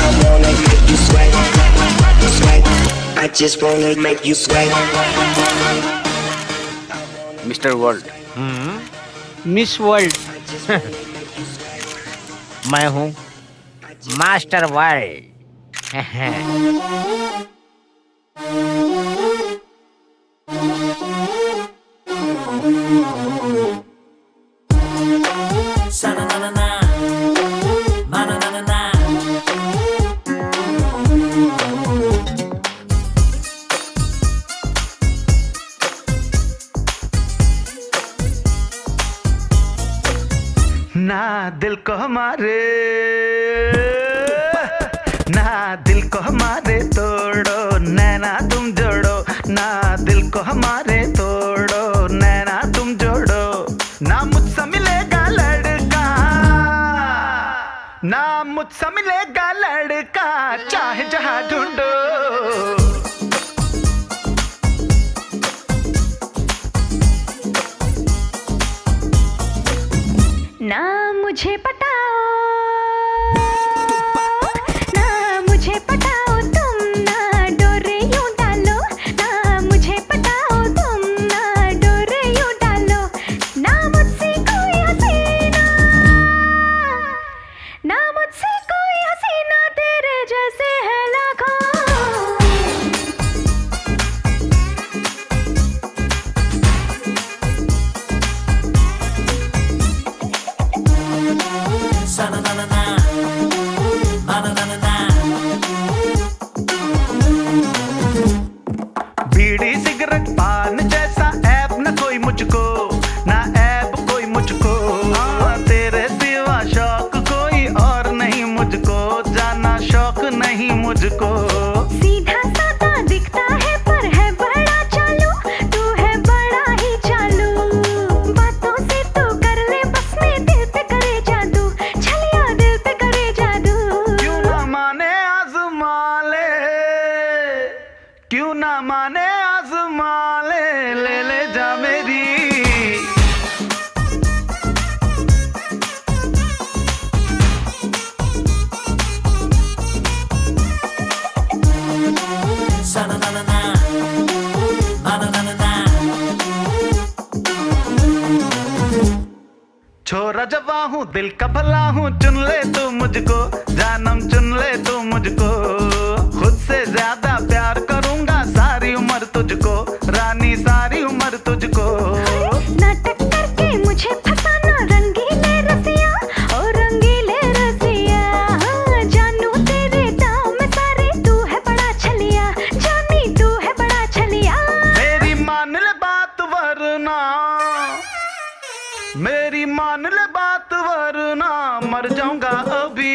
I wanna make you sweat. Sweat. I just wanna make you sweat. Mister world, miss world, मैं हूँ master world. ना दिल को हमारे, ना दिल को हमारे तोड़ो, नैना तुम जोड़ो। ना दिल को हमारे तोड़ो, नैना तुम जोड़ो। ना मुझसे मिलेगा लड़का, ना मुझसे मिलेगा लड़का, चाहे जहाँ ढूंढो। ना मुझे पटाओ, ना मुझे पटाओ तुम, ना डोरे यूं डालो। ना मुझे पटाओ तुम, ना डोरे यूं डालो। ना मुझसे कोई हसीना, ना मुझसे कोई हसीना, तेरे जैसे है लाखों। बीड़ी सिगरेट पान जैसा ऐप न कोई मुझको, ना ऐप कोई मुझको। तेरे सिवा शौक कोई और नहीं मुझको, जाना शौक नहीं मुझको। सीधा साधा दिखता है पर है बड़ा चालू, तू है बड़ा ही चालू। बातों से तू कर ले बस में, दिल पे करे जादू, छलिया दिल पे करे जादू। क्यों ना माने आजमा ले, क्यों ना माने आजमा ले, ले ले जा मेरी। छोरा जवा हूँ दिल का भला हूँ, चुन ले तू मुझको, जानम चुन ले तू मुझको। खुद से ज्यादा प्यार करूंगा सारी उम्र तुझको, रानी सारी उम्र तुझको। नाटक करके मुझे फसाना, रंगीले रसिया ओ रंगीले रसिया। जानू तेरे दाव में सारे, तू है बड़ा छलिया, जानी तू है बड़ा छलिया। मेरी मान ले बात वरना, मेरी मान ले बात वरना मर जाऊंगा अभी।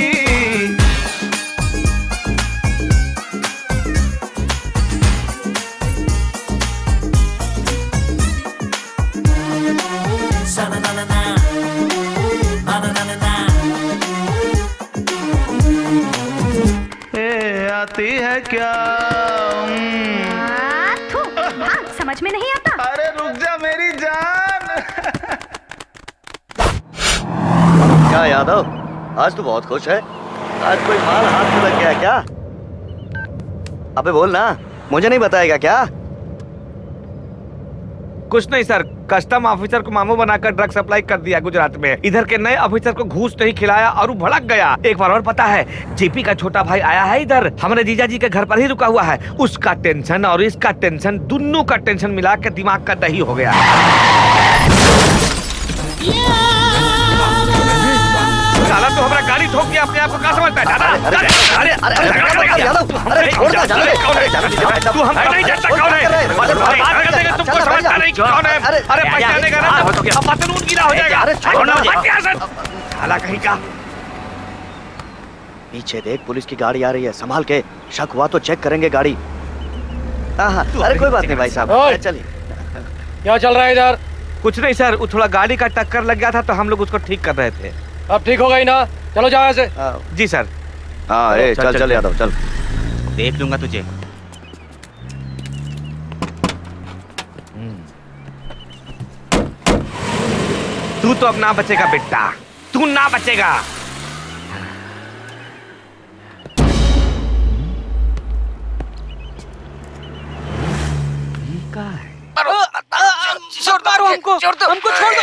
आती है क्या? हाँ, समझ में नहीं आता। अरे रुक जा मेरी जान। क्या यादव, आज तू बहुत खुश है? आज कोई माल हाथ में लग गया क्या? अबे बोल ना, मुझे नहीं बताएगा क्या? कुछ नहीं सर, कस्टम ऑफिसर को मामू बनाकर ड्रग सप्लाई कर दिया गुजरात में। इधर के नए ऑफिसर को घूस नहीं खिलाया और वो भड़क गया। एक बार और पता है, जेपी का छोटा भाई आया है इधर, हमारे जीजा जी के घर पर ही रुका हुआ है। उसका टेंशन और इसका टेंशन, दोनों का टेंशन मिला के दिमाग का दही हो गया। साला तो हमारा गाड़ी ठोक के अपने आप को क्या समझता है? तू हम नहीं जानता कौन है, तुमको समझता नहीं कौन है। अरे पहचाने का ना अब पतलून गिरा हो जाएगा। साला कहीं का। पीछे देख, पुलिस की गाड़ी आ रही है, संभाल के। शक हुआ तो चेक करेंगे गाड़ी। हाँ, अरे कोई बात नहीं भाई साहब, ओए! चलिए। क्या चल रहा है इधर? कुछ नहीं सर, वो थोड़ा गाड़ी का टक्कर लग गया था तो हम लोग उसको ठीक कर रहे थे। अब ठीक हो गई ना? चलो जाओ ऐसे। जी सर। हाँ चल यादव चल। देख लूंगा तुझे। तू तो अब ना बचेगा बेटा, तू ना बचेगा। छोड़ दो हमको, हमको छोड़ दो।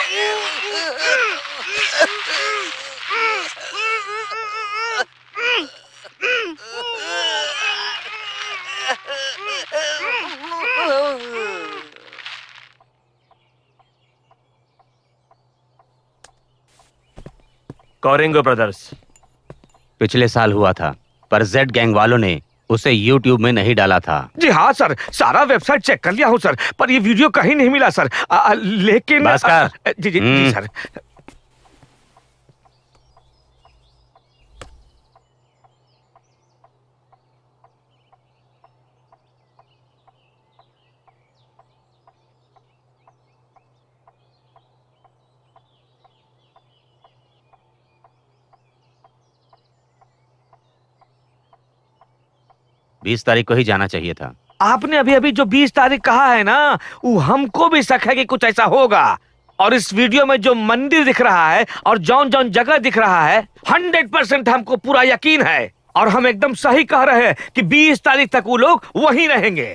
कौरिंगो ब्रदर्स। पिछले साल हुआ था, पर जेड गैंग वालों ने उसे YouTube में नहीं डाला था। जी हाँ सर, सारा वेबसाइट चेक कर लिया हूँ सर, पर ये वीडियो कहीं नहीं मिला सर। लेकिन भास्कर। जी सर। बीस तारीख को ही जाना चाहिए था। आपने अभी अभी जो 20 तारीख कहा है ना, वो हमको भी शक है कि कुछ ऐसा होगा। और इस वीडियो में जो मंदिर दिख रहा है और जौन जौन जगह दिख रहा है, 100% हमको पूरा यकीन है। और हम एकदम सही कह रहे हैं कि 20 तारीख तक वो लोग वहीं रहेंगे।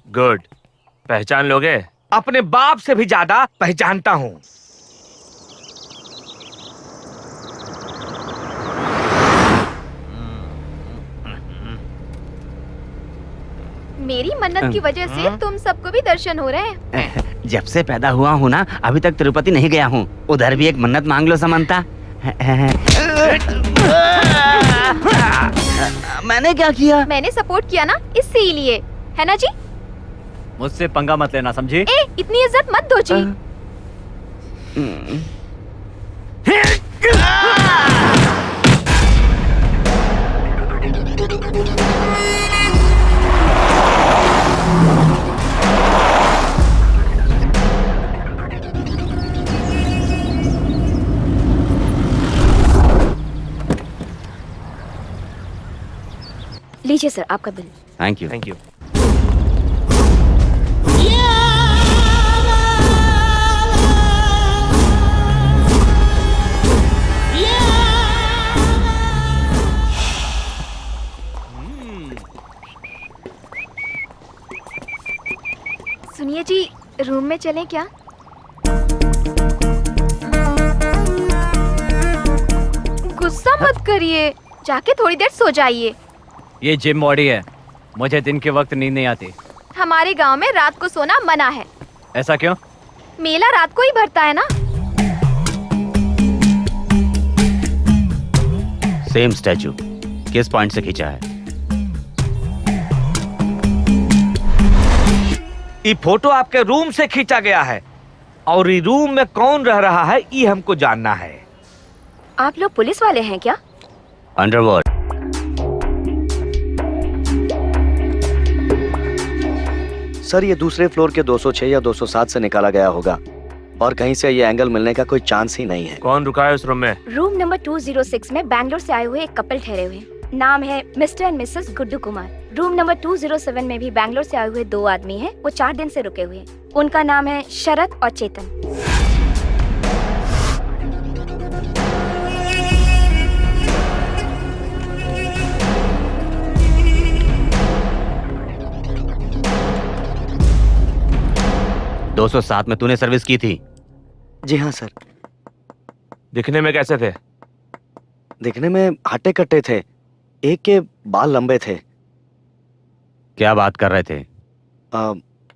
गुड। पहचान लोगे? अपने बाप से भी ज्यादा पहचानता हूँ। मेरी मन्नत की वजह से तुम सबको भी दर्शन हो रहे हैं। जब से पैदा हुआ हूँ ना, अभी तक तिरुपति नहीं गया हूँ। उधर भी एक मन्नत मांग लो समंता। मैंने क्या किया? मैंने सपोर्ट किया ना, इसीलिए, है ना जी? मुझसे पंगा मत लेना, समझी? इतनी इज्जत मत दो जी। लीजिए सर आपका bill. Thank you. Thank you. सुनिए जी, रूम में चलें क्या? गुस्सा मत करिए, जाके थोड़ी देर सो जाइए। ये जिम बॉडी है, मुझे दिन के वक्त नींद नहीं आती। हमारे गांव में रात को सोना मना है। ऐसा क्यों? मेला रात को ही भरता है ना। सेम स्टैचू किस पॉइंट से खींचा है? ये फोटो आपके रूम से खींचा गया है और ये रूम में कौन रह रहा है ये हमको जानना है। आप लोग पुलिस वाले हैं क्या? अंडरवर्ल्ड। सर ये दूसरे फ्लोर के 206 या 207 से निकाला गया होगा और कहीं से ये एंगल मिलने का कोई चांस ही नहीं है। कौन रुका है उस रूम में? रूम नंबर 206 में बैंगलोर से आए हुए एक कपल ठहरे हुए हैं। नाम है mister and Mrs Guddu Kumar. Room number 207 में भी बैंगलोर से आए हुए 2 आदमी हैं। वो 4 दिन से रुके हुए हैं। उनका नाम है शरद और चेतन। दो 207 में तूने सर्विस की थी? जी हाँ सर। दिखने में कैसे थे? दिखने में हट्टे कट्टे थे, एक के बाल लंबे थे। क्या बात कर रहे थे?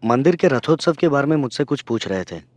मंदिर के रथोत्सव के बारे में मुझसे कुछ पूछ रहे थे।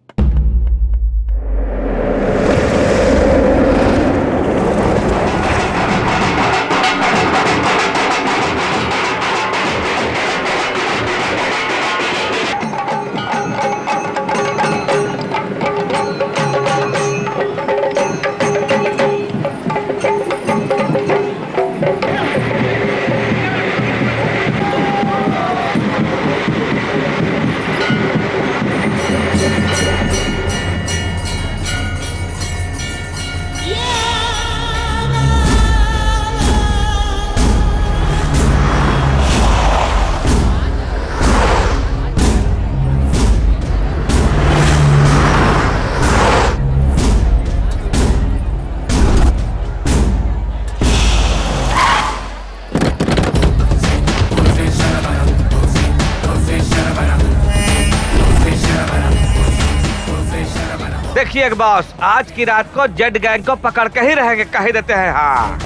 देखिए बॉस, आज की रात को जेड गैंग को पकड़ के ही रहेंगे, कह ही देते हैं। हाँ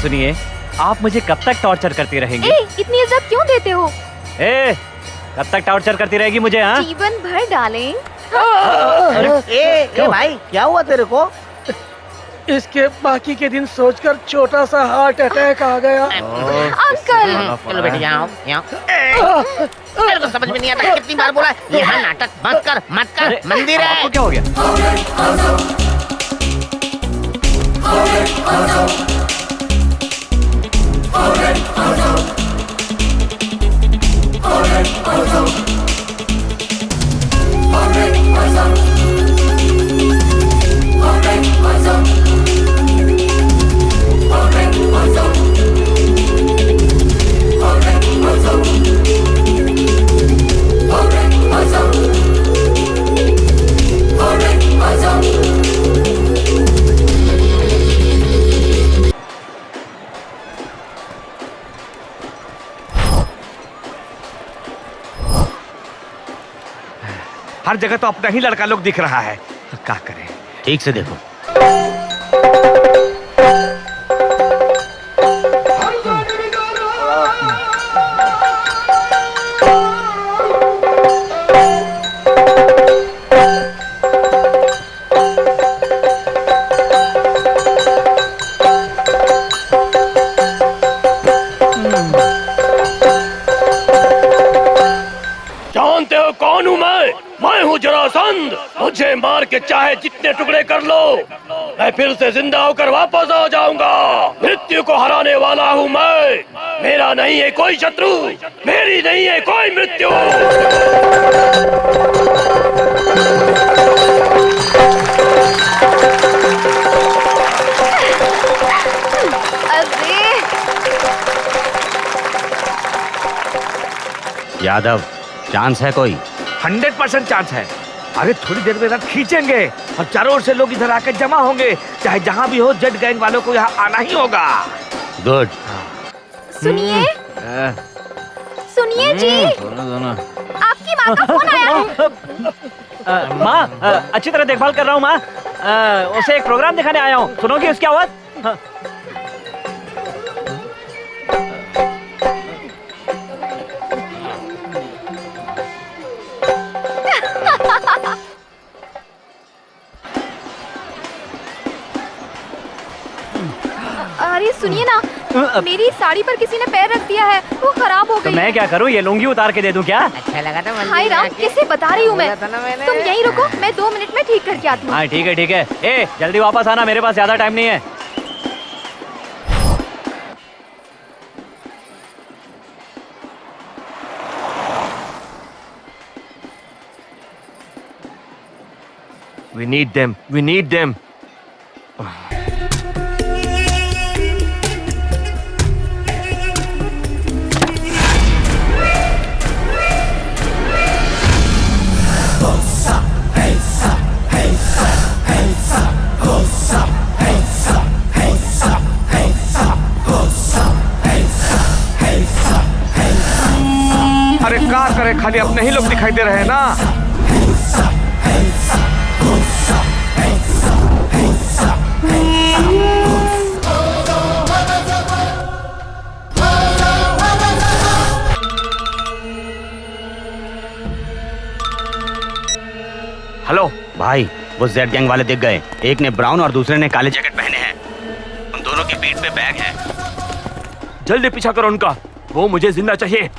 सुनिए, आप मुझे कब तक टॉर्चर करती रहेंगी? इतनी इज्जत क्यों देते हो? कब तक टॉर्चर करती रहेगी मुझे? हाँ जीवन भर डालें। ए भाई, क्या हुआ तेरे को? इसके बाकी के दिन सोचकर छोटा सा हार्ट अटैक आ गया। अंकल चलो बेटी यहाँ आओ। मेरे को समझ में नहीं आता, कितनी बार बोला यहाँ नाटक मत कर, मत कर, मंदिर है। आपको क्या हो गया? हर जगह तो अपना ही लड़का लोग दिख रहा है, क्या करें? ठीक से देखो। जानते हो कौन हूँ मैं हूँ जरासंध। मुझे मार के चाहे जितने टुकड़े कर लो, मैं फिर से जिंदा होकर वापस आ जाऊंगा। मृत्यु को हराने वाला हूँ मैं। मेरा नहीं है कोई शत्रु, मेरी नहीं है कोई मृत्यु। यादव, चांस है कोई? 100% चांस है। अरे थोड़ी देर में रथ खींचेंगे और चारों ओर से लोग इधर आकर जमा होंगे। चाहे जहाँ भी हो, जेड गैंग वालों को यहाँ आना ही होगा। गुड। सुनिए सुनिए जी, आपकी माँ का फोन आया है। माँ, अच्छी तरह देखभाल कर रहा हूँ माँ। उसे एक प्रोग्राम दिखाने आया हूँ, सुनोगी उसकी आवाज? अरे सुनिए ना, मेरी साड़ी पर किसी ने पैर रख दिया है, वो खराब हो तो गई। मैं क्या करूँ, ये लुंगी उतार के दे दूँ क्या? अच्छा लगा था। हाय राम, किसे बता रही हूँ मैं। तुम यहीं रुको, मैं 2 मिनट में ठीक करके आती हूँ। हाँ ठीक है ठीक है। ए जल्दी वापस आना, मेरे पास ज्यादा टाइम नहीं है। We need them. We need them. अरे क्या करे, खाली अपने ही लोग दिखाई दे रहे हैं ना। हेलो भाई, वो जेड गैंग वाले दिख गए। एक ने ब्राउन और दूसरे ने काले जैकेट पहने हैं। उन दोनों की पीठ पे बैग है। जल्दी पीछा करो उनका, वो मुझे जिंदा चाहिए।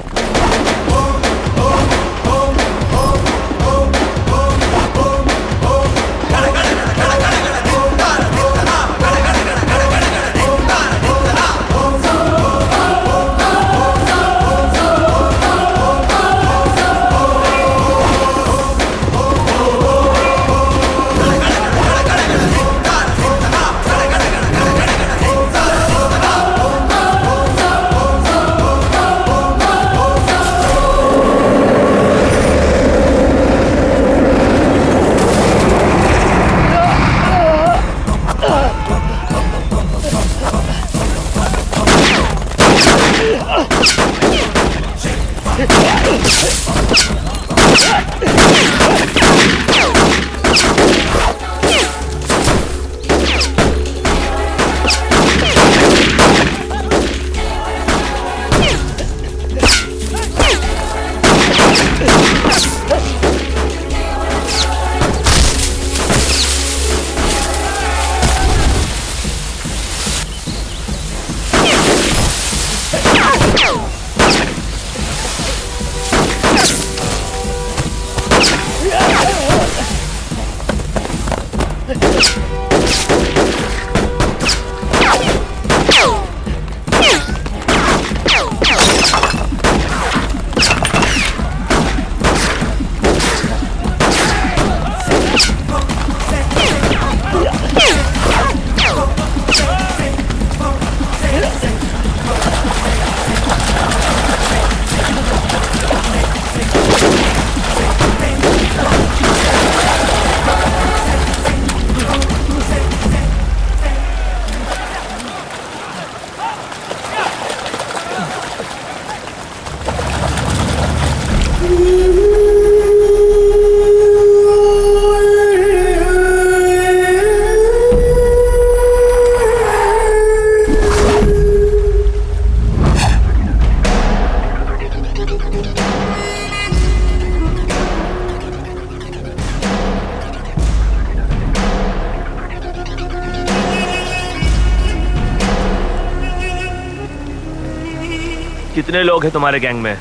कितने लोग हैं तुम्हारे गैंग में?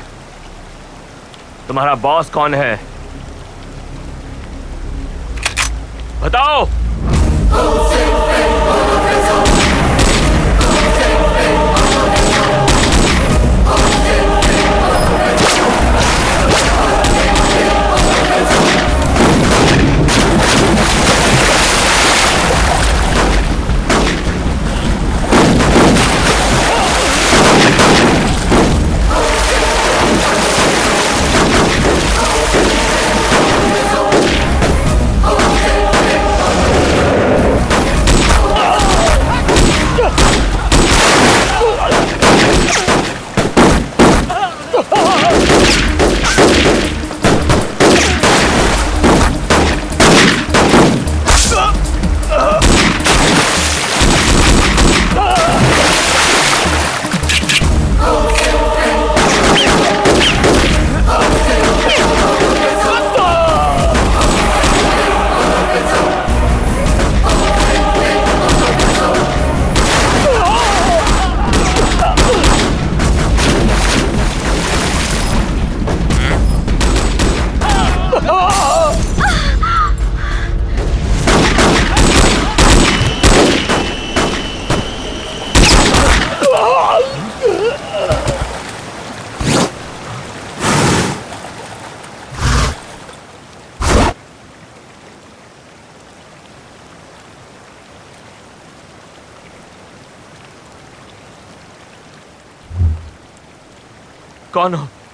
तुम्हारा बॉस कौन है? बताओ।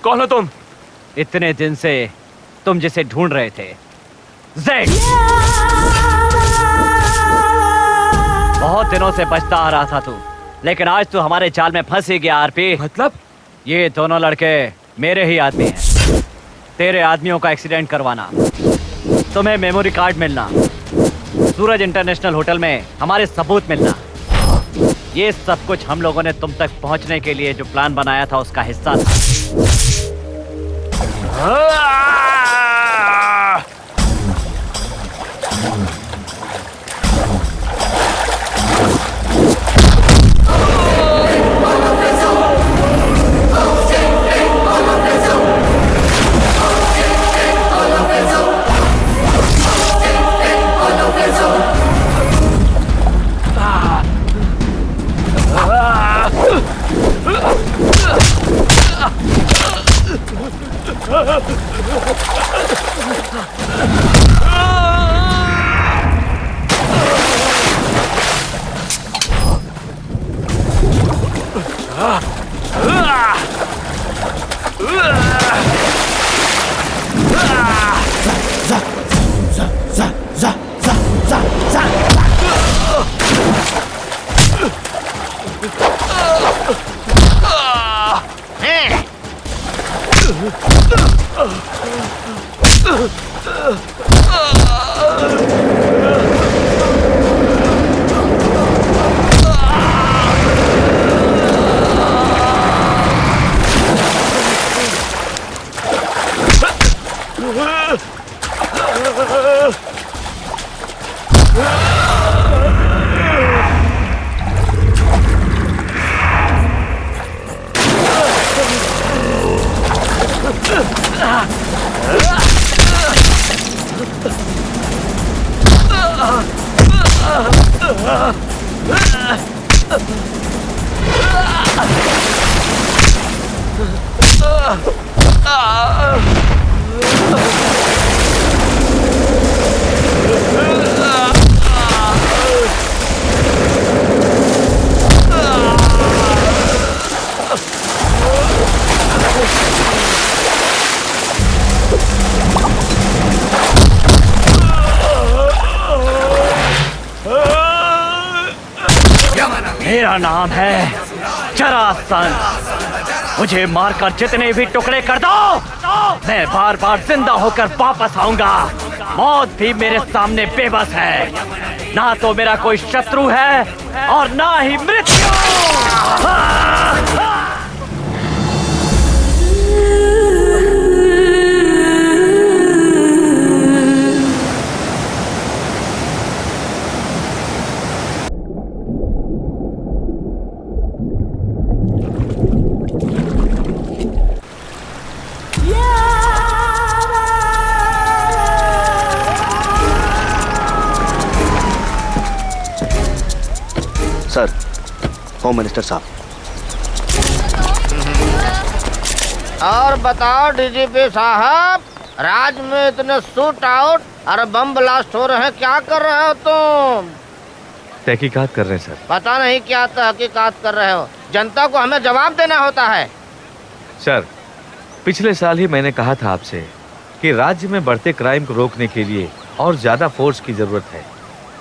कौन हो तुम? इतने दिन से तुम जिसे ढूंढ रहे थे, जेड। बहुत दिनों से बचता आ रहा था तू, लेकिन आज तू हमारे जाल में फंस ही गया। आरपी मतलब? ये दोनों लड़के मेरे ही आदमी हैं। तेरे आदमियों का एक्सीडेंट करवाना, तुम्हें मेमोरी कार्ड मिलना, सूरज इंटरनेशनल होटल में हमारे सबूत मिलना, ये सब कुछ हम लोगों ने तुम तक पहुंचने के लिए जो प्लान बनाया था उसका हिस्सा था। मेरा नाम है जरासंध। मुझे मारकर जितने भी टुकड़े कर दो, मैं बार बार जिंदा होकर वापस आऊंगा। मौत भी मेरे सामने बेबस है। ना तो मेरा कोई शत्रु है और ना ही मृत्यु। सर, होम मिनिस्टर साहब। और बताओ डीजीपी साहब, राज में इतने शूट आउट और बम ब्लास्ट हो रहे हैं, क्या कर रहे हो तुम? तहकीकात कर रहे हैं सर। पता नहीं क्या तहकीकात कर रहे हो, जनता को हमें जवाब देना होता है। सर, पिछले साल ही मैंने कहा था आपसे कि राज्य में बढ़ते क्राइम को रोकने के लिए और ज्यादा फोर्स की जरूरत है,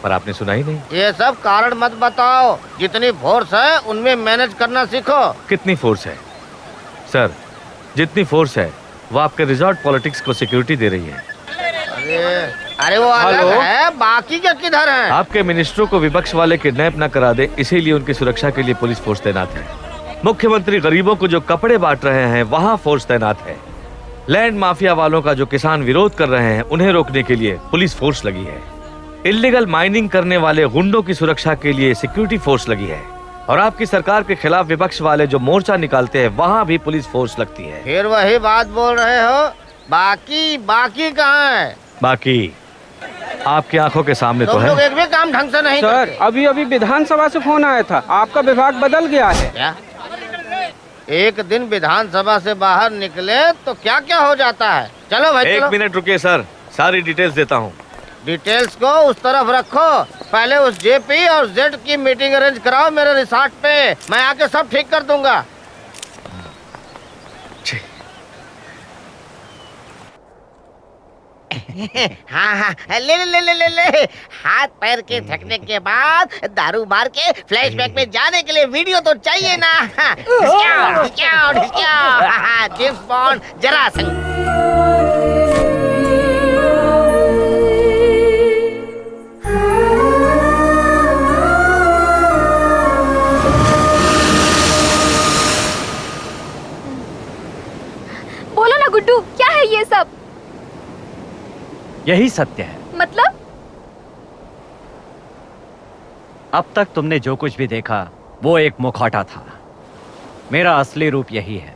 पर आपने सुना ही नहीं। ये सब कारण मत बताओ, जितनी फोर्स है उनमें मैनेज करना सीखो। कितनी फोर्स है सर? जितनी फोर्स है वो आपके रिजॉर्ट पॉलिटिक्स को सिक्योरिटी दे रही है। अरे वो अलग है, बाकी क्या किधर है? आपके मिनिस्टरों को विपक्ष वाले किडनैप न करा दे, इसीलिए उनकी सुरक्षा के लिए पुलिस फोर्स तैनात है। मुख्यमंत्री गरीबों को जो कपड़े बांट रहे हैं वहाँ फोर्स तैनात है। लैंड माफिया वालों का जो किसान विरोध कर रहे हैं उन्हें रोकने के लिए पुलिस फोर्स लगी है। इल्लीगल माइनिंग करने वाले गुंडों की सुरक्षा के लिए सिक्योरिटी फोर्स लगी है। और आपकी सरकार के खिलाफ विपक्ष वाले जो मोर्चा निकालते हैं वहाँ भी पुलिस फोर्स लगती है। फिर वही बात बोल रहे हो, बाकी कहाँ है? बाकी आपकी आंखों के सामने तो है। लोग एक भी काम ढंग से नहीं सर, करते। अभी विधानसभा से फोन आया था, आपका विभाग बदल गया है। क्या? एक दिन विधानसभा से बाहर निकले तो क्या क्या हो जाता है। चलो भाई, एक मिनट रुकिए सर, सारी डिटेल्स देता हूँ। डिटेल्स को उस तरफ रखो, पहले उस जेपी और जेड की मीटिंग अरेंज कराओ मेरे रिसॉर्ट पे, मैं आके सब ठीक कर दूंगा। हाँ, ले। हाथ पैर के थकने के बाद दारू मार के फ्लैशबैक में जाने के लिए वीडियो तो चाहिए ना। James Bond Jarasandh. बोलो ना गुड्डू, क्या है ये सब? यही सत्य है। मतलब? अब तक तुमने जो कुछ भी देखा वो एक मुखौटा था। मेरा असली रूप यही है।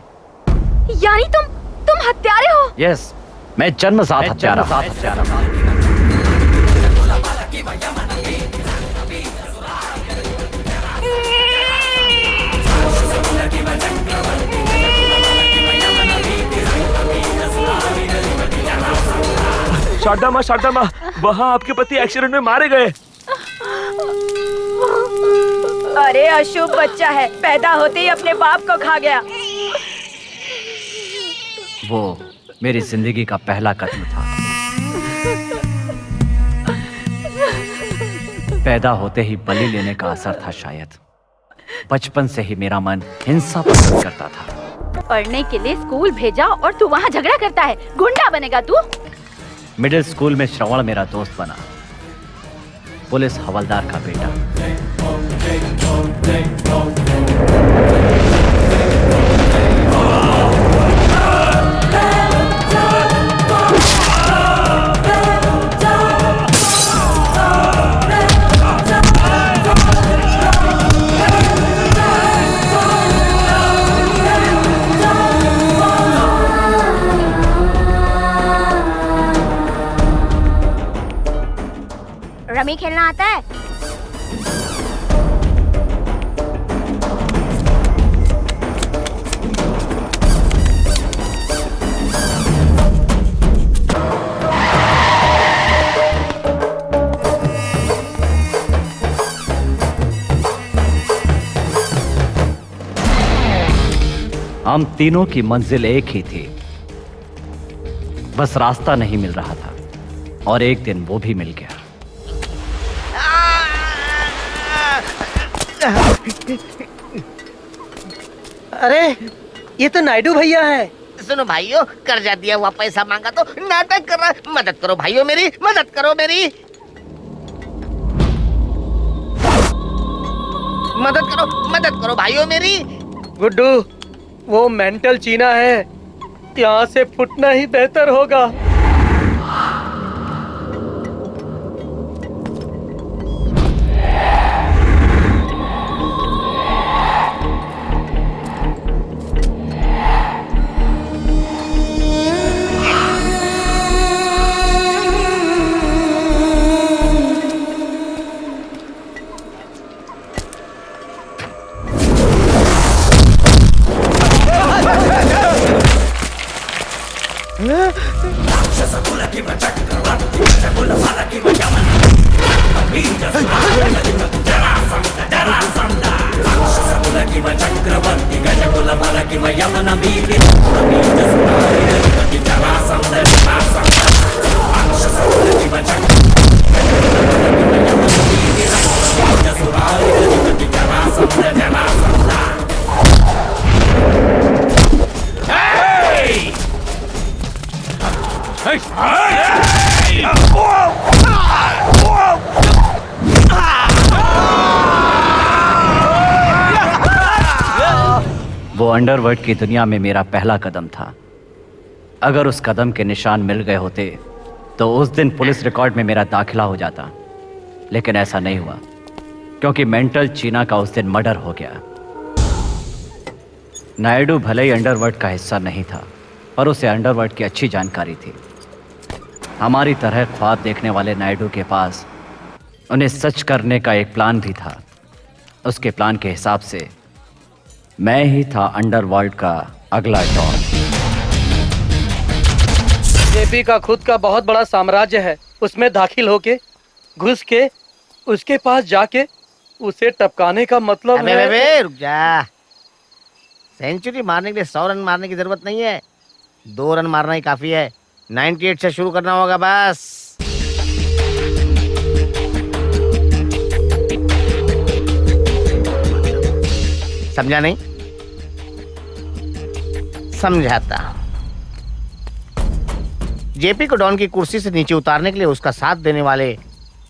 यानी तुम हत्यारे हो? यस, मैं जन्मजात हत्यारा हूं। शारदा माँ, वहाँ आपके पति एक्सीडेंट में मारे गए। अरे अशुभ बच्चा है, पैदा होते ही अपने बाप को खा गया। वो मेरी जिंदगी का पहला कदम था। पैदा होते ही बलि लेने का असर था शायद। बचपन से ही मेरा मन हिंसा पसंद करता था। पढ़ने के लिए स्कूल भेजा और तू वहाँ झगड़ा करता है। गुंडा बनेगा तू। मिडिल स्कूल में श्रवण मेरा दोस्त बना, पुलिस हवलदार का बेटा। रमी खेलना आता है? हम तीनों की मंजिल एक ही थी, बस रास्ता नहीं मिल रहा था और एक दिन वो भी मिल गया। अरे ये तो नायडू भैया है। सुनो भाइयों, कर्जा दिया हुआ पैसा मांगा तो नाटक कर रहा। मदद करो भाइयों मेरी, मदद करो मेरी, मदद करो भाइयों मेरी। गुड्डू, वो मेंटल चीना है, यहाँ से फुटना ही बेहतर होगा। वो अंडरवर्ल्ड की दुनिया में मेरा पहला कदम था। अगर उस कदम के निशान मिल गए होते तो उस दिन पुलिस रिकॉर्ड में मेरा दाखिला हो जाता, लेकिन ऐसा नहीं हुआ क्योंकि मेंटल चीना का उस दिन मर्डर हो गया। नायडू भले ही अंडरवर्ल्ड का हिस्सा नहीं था, पर उसे अंडरवर्ल्ड की अच्छी जानकारी थी। हमारी तरह ख्वाब देखने वाले नायडू के पास उन्हें सच करने का एक प्लान भी था। उसके प्लान के हिसाब से मैं ही था अंडरवर्ल्ड का अगला डॉन। जेपी का खुद का बहुत बड़ा साम्राज्य है, उसमें दाखिल होके, घुस के, उसके पास जाके उसे टपकाने का मतलब अबे है। बे, रुक जा। सेंचुरी मारने के लिए 100 रन मारने की जरूरत नहीं है, 2 रन मारना ही काफी है। 98 से शुरू करना होगा बस। समझा नहीं? समझाता हूं। जेपी को डॉन की कुर्सी से नीचे उतारने के लिए उसका साथ देने वाले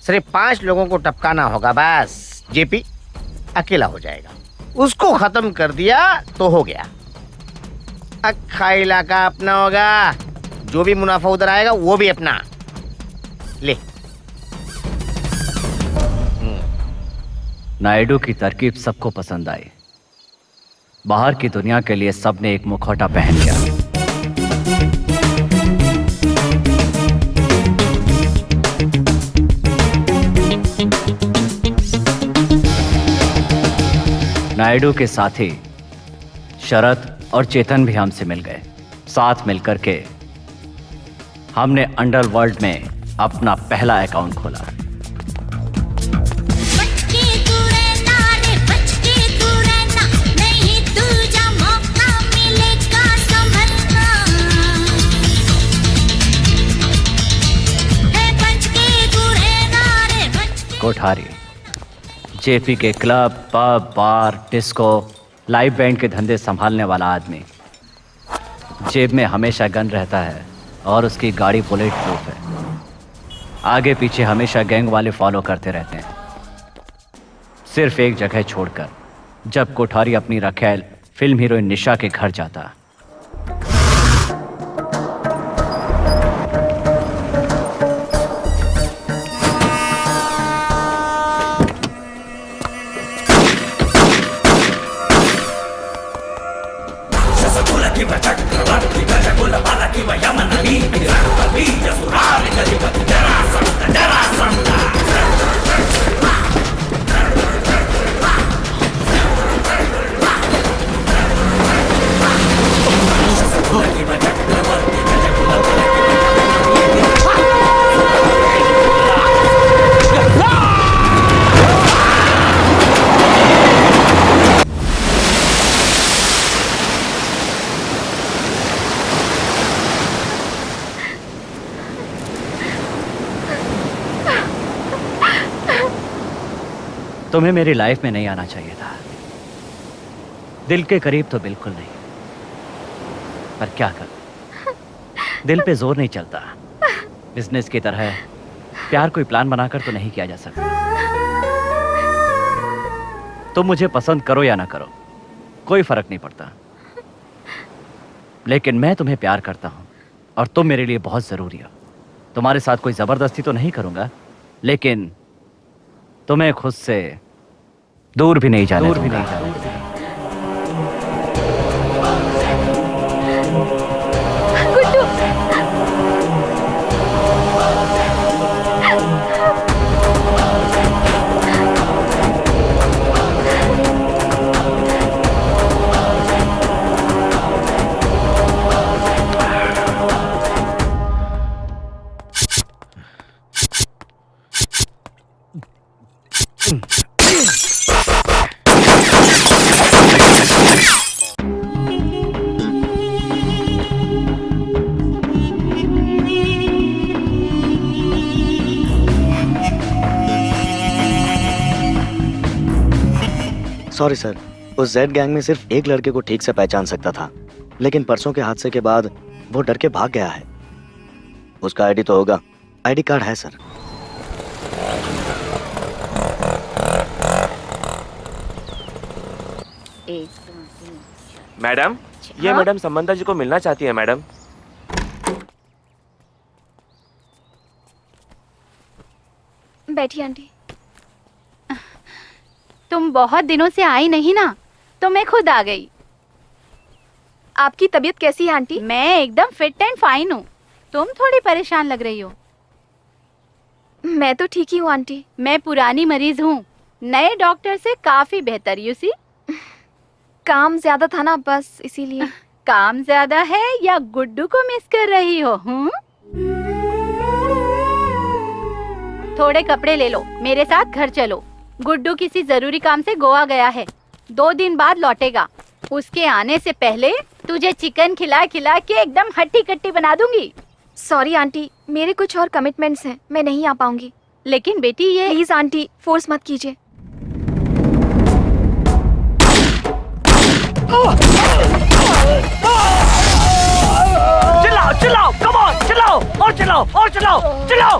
सिर्फ 5 लोगों को टपकाना होगा बस। जेपी अकेला हो जाएगा। उसको खत्म कर दिया तो हो गया। अक्खा इलाका अपना होगा, जो भी मुनाफा उधर आएगा वो भी अपना। ले। नायडू की तरकीब सबको पसंद आई। बाहर की दुनिया के लिए सबने एक मुखौटा पहन लिया। नायडू के साथी शरद और चेतन भी हमसे मिल गए। साथ मिलकर के हमने अंडरवर्ल्ड में अपना पहला अकाउंट खोला। कोठारी, जेपी के क्लब, पब, बार, डिस्को, लाइव बैंड के धंधे संभालने वाला आदमी, जेब में हमेशा गन रहता है और उसकी गाड़ी बुलेट प्रूफ है। आगे पीछे हमेशा गैंग वाले फॉलो करते रहते हैं, सिर्फ एक जगह छोड़कर, जब कोठारी अपनी रखेल फिल्म हीरोइन निशा के घर जाता। तुम्हें मेरी लाइफ में नहीं आना चाहिए था। दिल के करीब तो बिल्कुल नहीं, पर क्या कर, दिल पे जोर नहीं चलता। बिजनेस की तरह प्यार कोई प्लान बनाकर तो नहीं किया जा सकता। तुम मुझे पसंद करो या ना करो, कोई फर्क नहीं पड़ता, लेकिन मैं तुम्हें प्यार करता हूं और तुम मेरे लिए बहुत जरूरी हो। तुम्हारे साथ कोई जबरदस्ती तो नहीं करूंगा, लेकिन तुम्हें खुद से दूर भी नहीं जाने दूंगा। गुड्डू, सॉरी सर, उस जेड गैंग में सिर्फ एक लड़के को ठीक से पहचान सकता था, लेकिन परसों के हादसे के बाद वो डर के भाग गया है। उसका आईडी तो होगा? आईडी कार्ड है सर। मैडम, ये मैडम संबंधा जी को मिलना चाहती है मैडम। बैठिए आंटी। तुम बहुत दिनों से आई नहीं ना, तो मैं खुद आ गई। आपकी तबीयत कैसी है आंटी? मैं एकदम फिट एंड फाइन हूँ। तुम थोड़ी परेशान लग रही हो। मैं तो ठीक ही हूँ आंटी। मैं पुरानी मरीज हूँ, नए डॉक्टर से काफी बेहतर। यू सी, काम ज्यादा था ना, बस इसीलिए। काम ज्यादा है या गुड्डू को मिस कर रही हो? थोड़े कपड़े ले लो, मेरे साथ घर चलो। गुड्डू किसी जरूरी काम से गोवा गया है, 2 दिन बाद लौटेगा। उसके आने से पहले तुझे चिकन खिला खिला के एकदम हट्टी कट्टी बना दूंगी। सॉरी आंटी, मेरे कुछ और कमिटमेंट्स हैं, मैं नहीं आ पाऊंगी। लेकिन बेटी ये प्लीज आंटी, फोर्स मत कीजिए। चिल्लाओ चिल्लाओ, कम ऑन, चिल्लाओ और चिल्लाओ और चिल्लाओ, चिल्लाओ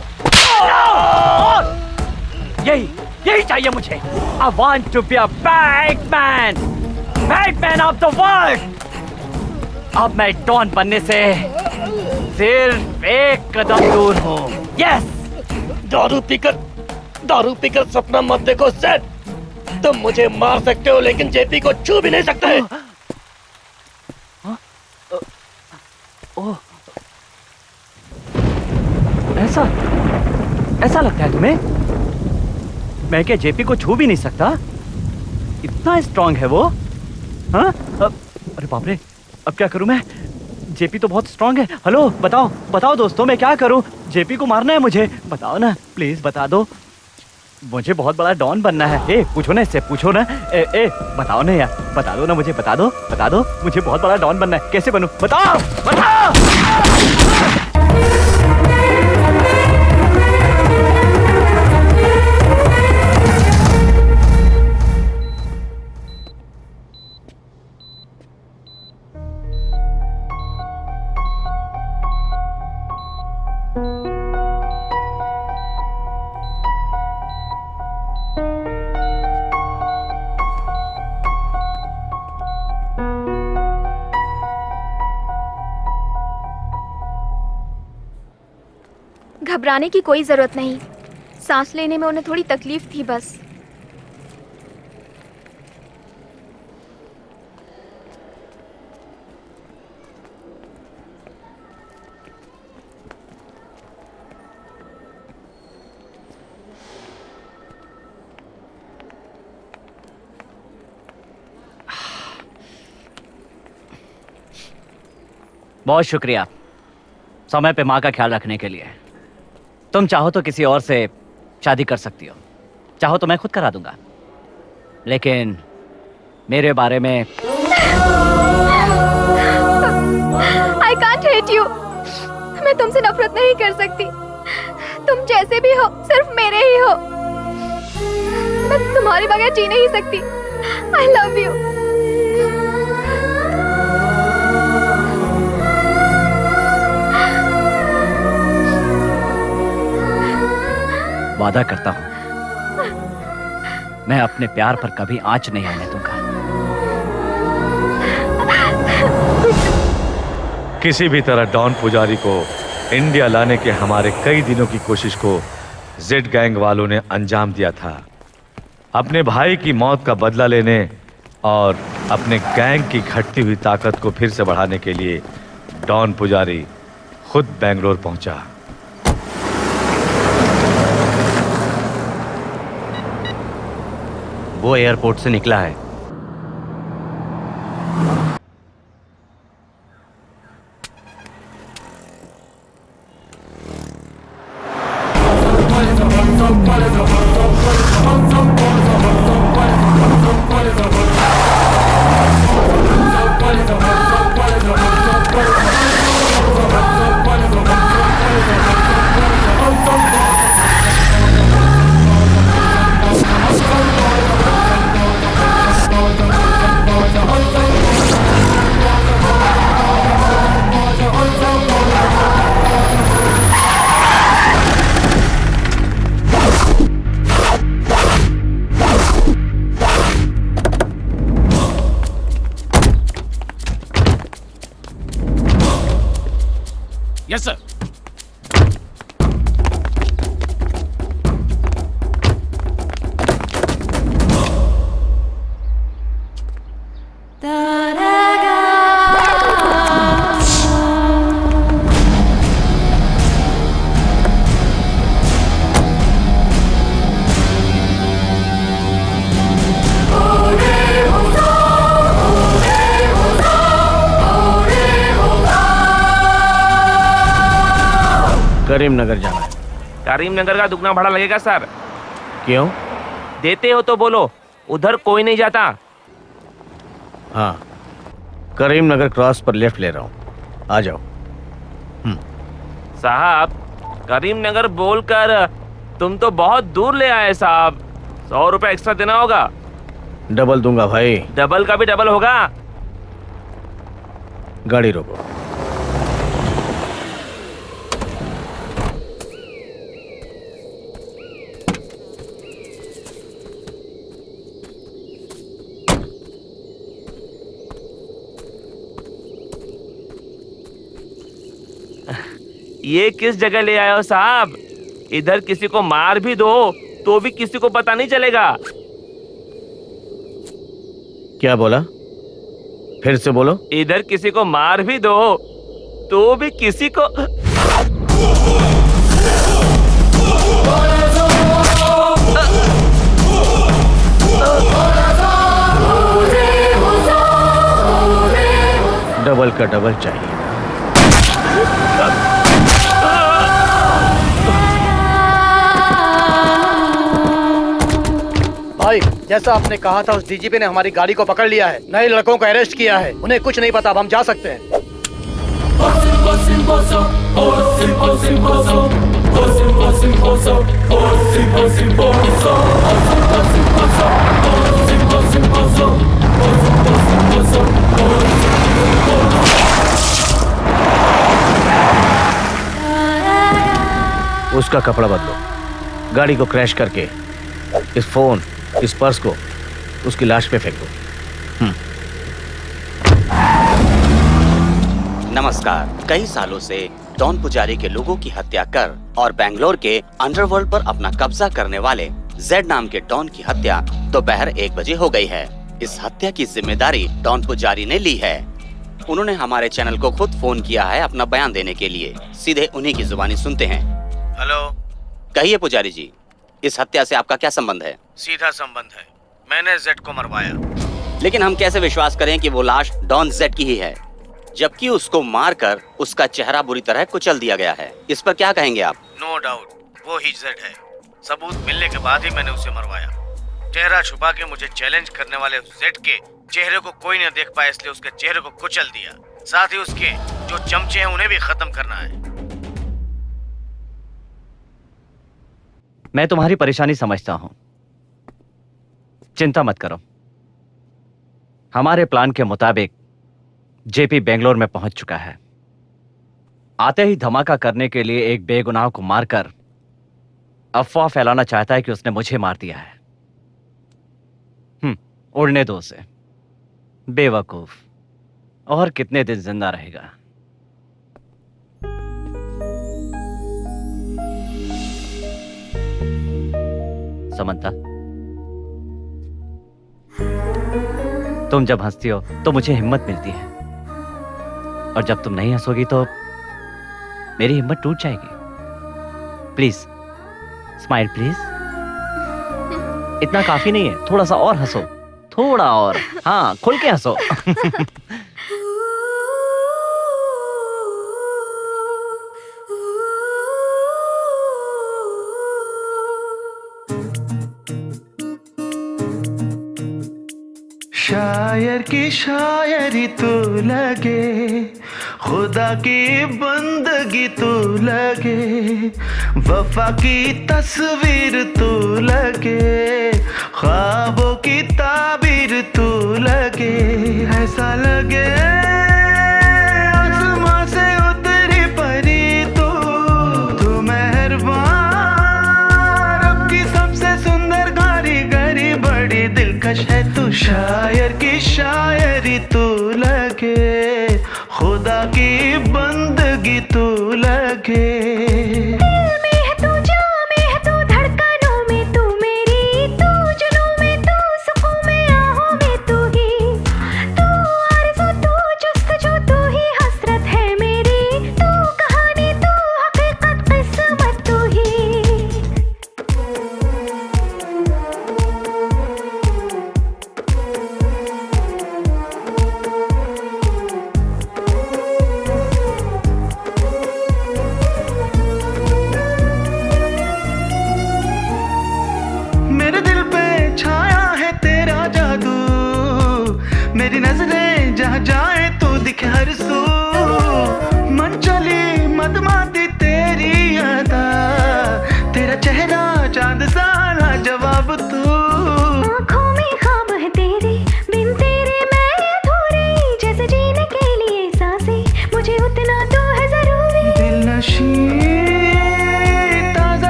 और यही चाहिए मुझे। I want to be a Batman of the world। अब मैं डॉन बनने से सिर्फ एक कदम दूर हूँ। यस। दारू पीकर सपना मत देखो सेट। तुम मुझे मार सकते हो, लेकिन जेपी को छू भी नहीं सकते। ऐसा लगता है तुम्हें? मैं क्या जेपी को छू भी नहीं सकता? इतना स्ट्रांग है वो? हाँ? अरे बाप रे, अब क्या करूं मैं? जेपी तो बहुत स्ट्रांग है। हेलो, बताओ दोस्तों, मैं क्या करूं? जेपी को मारना है मुझे, बताओ ना, प्लीज बता दो। मुझे बहुत बड़ा डॉन बनना है। पूछो ना इससे, पूछो ना। बताओ ना यार, बता दो ना मुझे, बता दो। मुझे बहुत बड़ा डॉन बनना है, कैसे बनूं? बताओ। घबराने की कोई जरूरत नहीं, सांस लेने में उन्हें थोड़ी तकलीफ थी बस। बहुत शुक्रिया समय पे माँ का ख्याल रखने के लिए। तुम चाहो तो किसी और से शादी कर सकती हो, चाहो तो मैं खुद करा दूंगा, लेकिन मेरे बारे में I can't hate you। मैं तुमसे नफरत नहीं कर सकती। तुम जैसे भी हो सिर्फ मेरे ही हो। मैं तुम्हारे बगैर जी नहीं सकती। I love you। वादा करता हूं मैं अपने प्यार पर कभी आंच नहीं आने दूंगा। किसी भी तरह डॉन पुजारी को इंडिया लाने के हमारे कई दिनों की कोशिश को जेड गैंग वालों ने अंजाम दिया था। अपने भाई की मौत का बदला लेने और अपने गैंग की घटती हुई ताकत को फिर से बढ़ाने के लिए डॉन पुजारी खुद बेंगलोर पहुंचा। वो एयरपोर्ट से निकला है। Yes sir. करीमनगर जाना है। करीमनगर का दुगना भाड़ा लगेगा सर। क्यों? देते हो तो बोलो, उधर कोई नहीं जाता। हाँ, करीमनगर क्रॉस पर लेफ्ट ले रहा हूँ, आ जाओ। साहब करीमनगर बोलकर तुम तो बहुत दूर ले आए साहब। 100 रुपए एक्स्ट्रा देना होगा। डबल दूंगा भाई। डबल का भी डबल होगा। गाड़ी रोको। ये किस जगह ले आए हो साहब? इधर किसी को मार भी दो तो भी किसी को पता नहीं चलेगा। क्या बोला? फिर से बोलो। इधर किसी को मार भी दो तो भी किसी को डबल का डबल चाहिए। भाई जैसा आपने कहा था, उस डीजीपी ने हमारी गाड़ी को पकड़ लिया है। नए लड़कों को अरेस्ट किया है। उन्हें कुछ नहीं पता, अब हम जा सकते हैं। उसका कपड़ा बदलो, गाड़ी को क्रैश करके इस फोन, इस पर्स को उसकी लाश पे फेंक दो। नमस्कार। कई सालों से डॉन पुजारी के लोगों की हत्या कर और बेंगलोर के अंडरवर्ल्ड पर अपना कब्जा करने वाले जेड नाम के डॉन की हत्या दोपहर 1 बजे हो गई है। इस हत्या की जिम्मेदारी डॉन पुजारी ने ली है। उन्होंने हमारे चैनल को खुद फोन किया है अपना बयान देने के लिए। सीधे उन्हीं की जुबानी सुनते हैं। हेलो, कहिए पुजारी जी, इस हत्या से आपका क्या संबंध है? सीधा संबंध है, मैंने जेड को मरवाया। लेकिन हम कैसे विश्वास करें कि वो लाश डॉन जेड की ही है, जबकि उसको मारकर उसका चेहरा बुरी तरह कुचल दिया गया है। इस पर क्या कहेंगे आप? नो डाउट वो ही जेड है। सबूत मिलने के बाद ही मैंने उसे मरवाया। चेहरा छुपा के मुझे चैलेंज करने वाले जेड के चेहरे को कोई न देख पाया, इसलिए उसके चेहरे को कुचल दिया। साथ ही उसके जो चमचे हैं उन्हें भी खत्म करना है। मैं तुम्हारी परेशानी समझता हूं, चिंता मत करो। हमारे प्लान के मुताबिक जेपी बेंगलोर में पहुंच चुका है। आते ही धमाका करने के लिए एक बेगुनाह को मारकर अफवाह फैलाना चाहता है कि उसने मुझे मार दिया है। उड़ने दो उसे, बेवकूफ। और कितने दिन जिंदा रहेगा? समंता, तुम जब हंसती हो तो मुझे हिम्मत मिलती है, और जब तुम नहीं हंसोगी तो मेरी हिम्मत टूट जाएगी। Please smile please. इतना काफी नहीं है, थोड़ा सा और हंसो, थोड़ा और। हाँ, खुल के हंसो। शायर की शायरी तू लगे, खुदा की बंदगी तू लगे, वफा की तस्वीर तू लगे, ख्वाबों की ताबीर तू लगे। ऐसा लगे आसमां से उतरी परी तू मेहरबान, रब की सबसे सुंदर कारीगरी, बड़ी दिलकश है तू। शायर की शायरी तू लगे, खुदा की बंदगी तू लगे।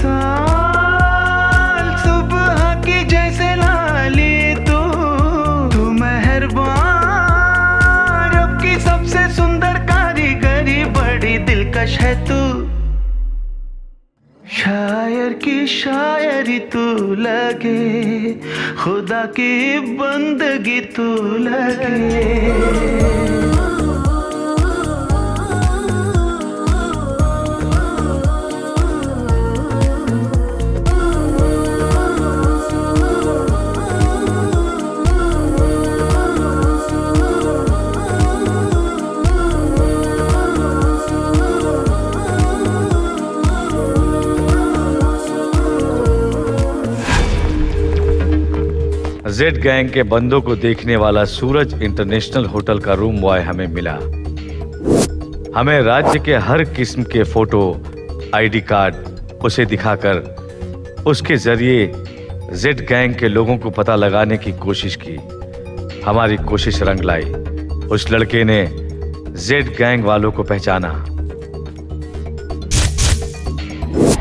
मिसाल सुबह की जैसे लाली तू मेहरबान रब की सबसे सुंदर कारीगरी बड़ी दिलकश है तू शायर की शायरी तू लगे खुदा की बंदगी तू लगे जेड गैंग के बंदों को देखने वाला सूरज इंटरनेशनल होटल का रूम बॉय हमें मिला। हमें राज्य के हर किस्म के फोटो, आईडी कार्ड उसे दिखाकर उसके जरिए जेड गैंग के लोगों को पता लगाने की कोशिश की। हमारी कोशिश रंग लाई। उस लड़के ने जेड गैंग वालों को पहचाना,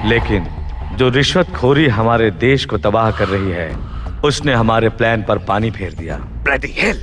लेकिन जो रिश्वतखोरी हमारे देश को तबाह कर रही है उसने हमारे प्लान पर पानी फेर दिया। Bloody hell!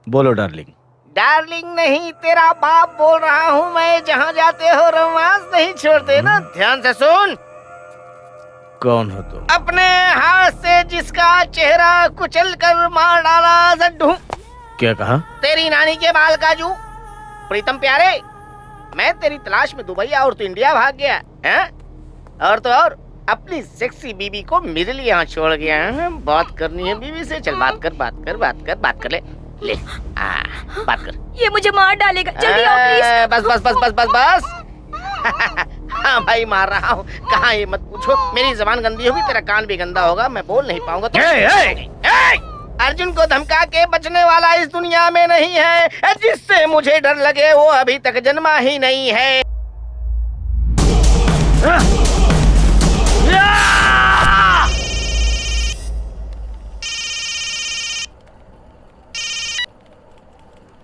बोलो डार्लिंग। डार्लिंग नहीं, तेरा बाप बोल रहा हूँ मैं। जहाँ जाते हो रोमांस नहीं छोड़ते ना। ध्यान से सुन। कौन हो तुम? अपने हाथ से जिसका चेहरा कुचल कर मार डाला जड्डू। क्या कहा? तेरी नानी के बाल काजू। प्रीतम प्यारे, मैं तेरी तलाश में दुबई और तू इंडिया भाग गया है? और तो और अपनी सेक्सी बीबी को मेरे लिए यहाँ छोड़ गया है। बात करनी है बीवी से। चल बात कर ले बात कर। ये मुझे मार डालेगा, जल्दी आओ प्लीज। बस। हाँ भाई मार रहा हूँ। कहाँ ये मत पूछो। मेरी जबान गंदी होगी, तेरा कान भी गंदा होगा, मैं बोल नहीं पाऊंगा तो। अर्जुन को धमका के बचने वाला इस दुनिया में नहीं है। जिससे मुझे डर लगे वो अभी तक जन्मा ही नहीं है।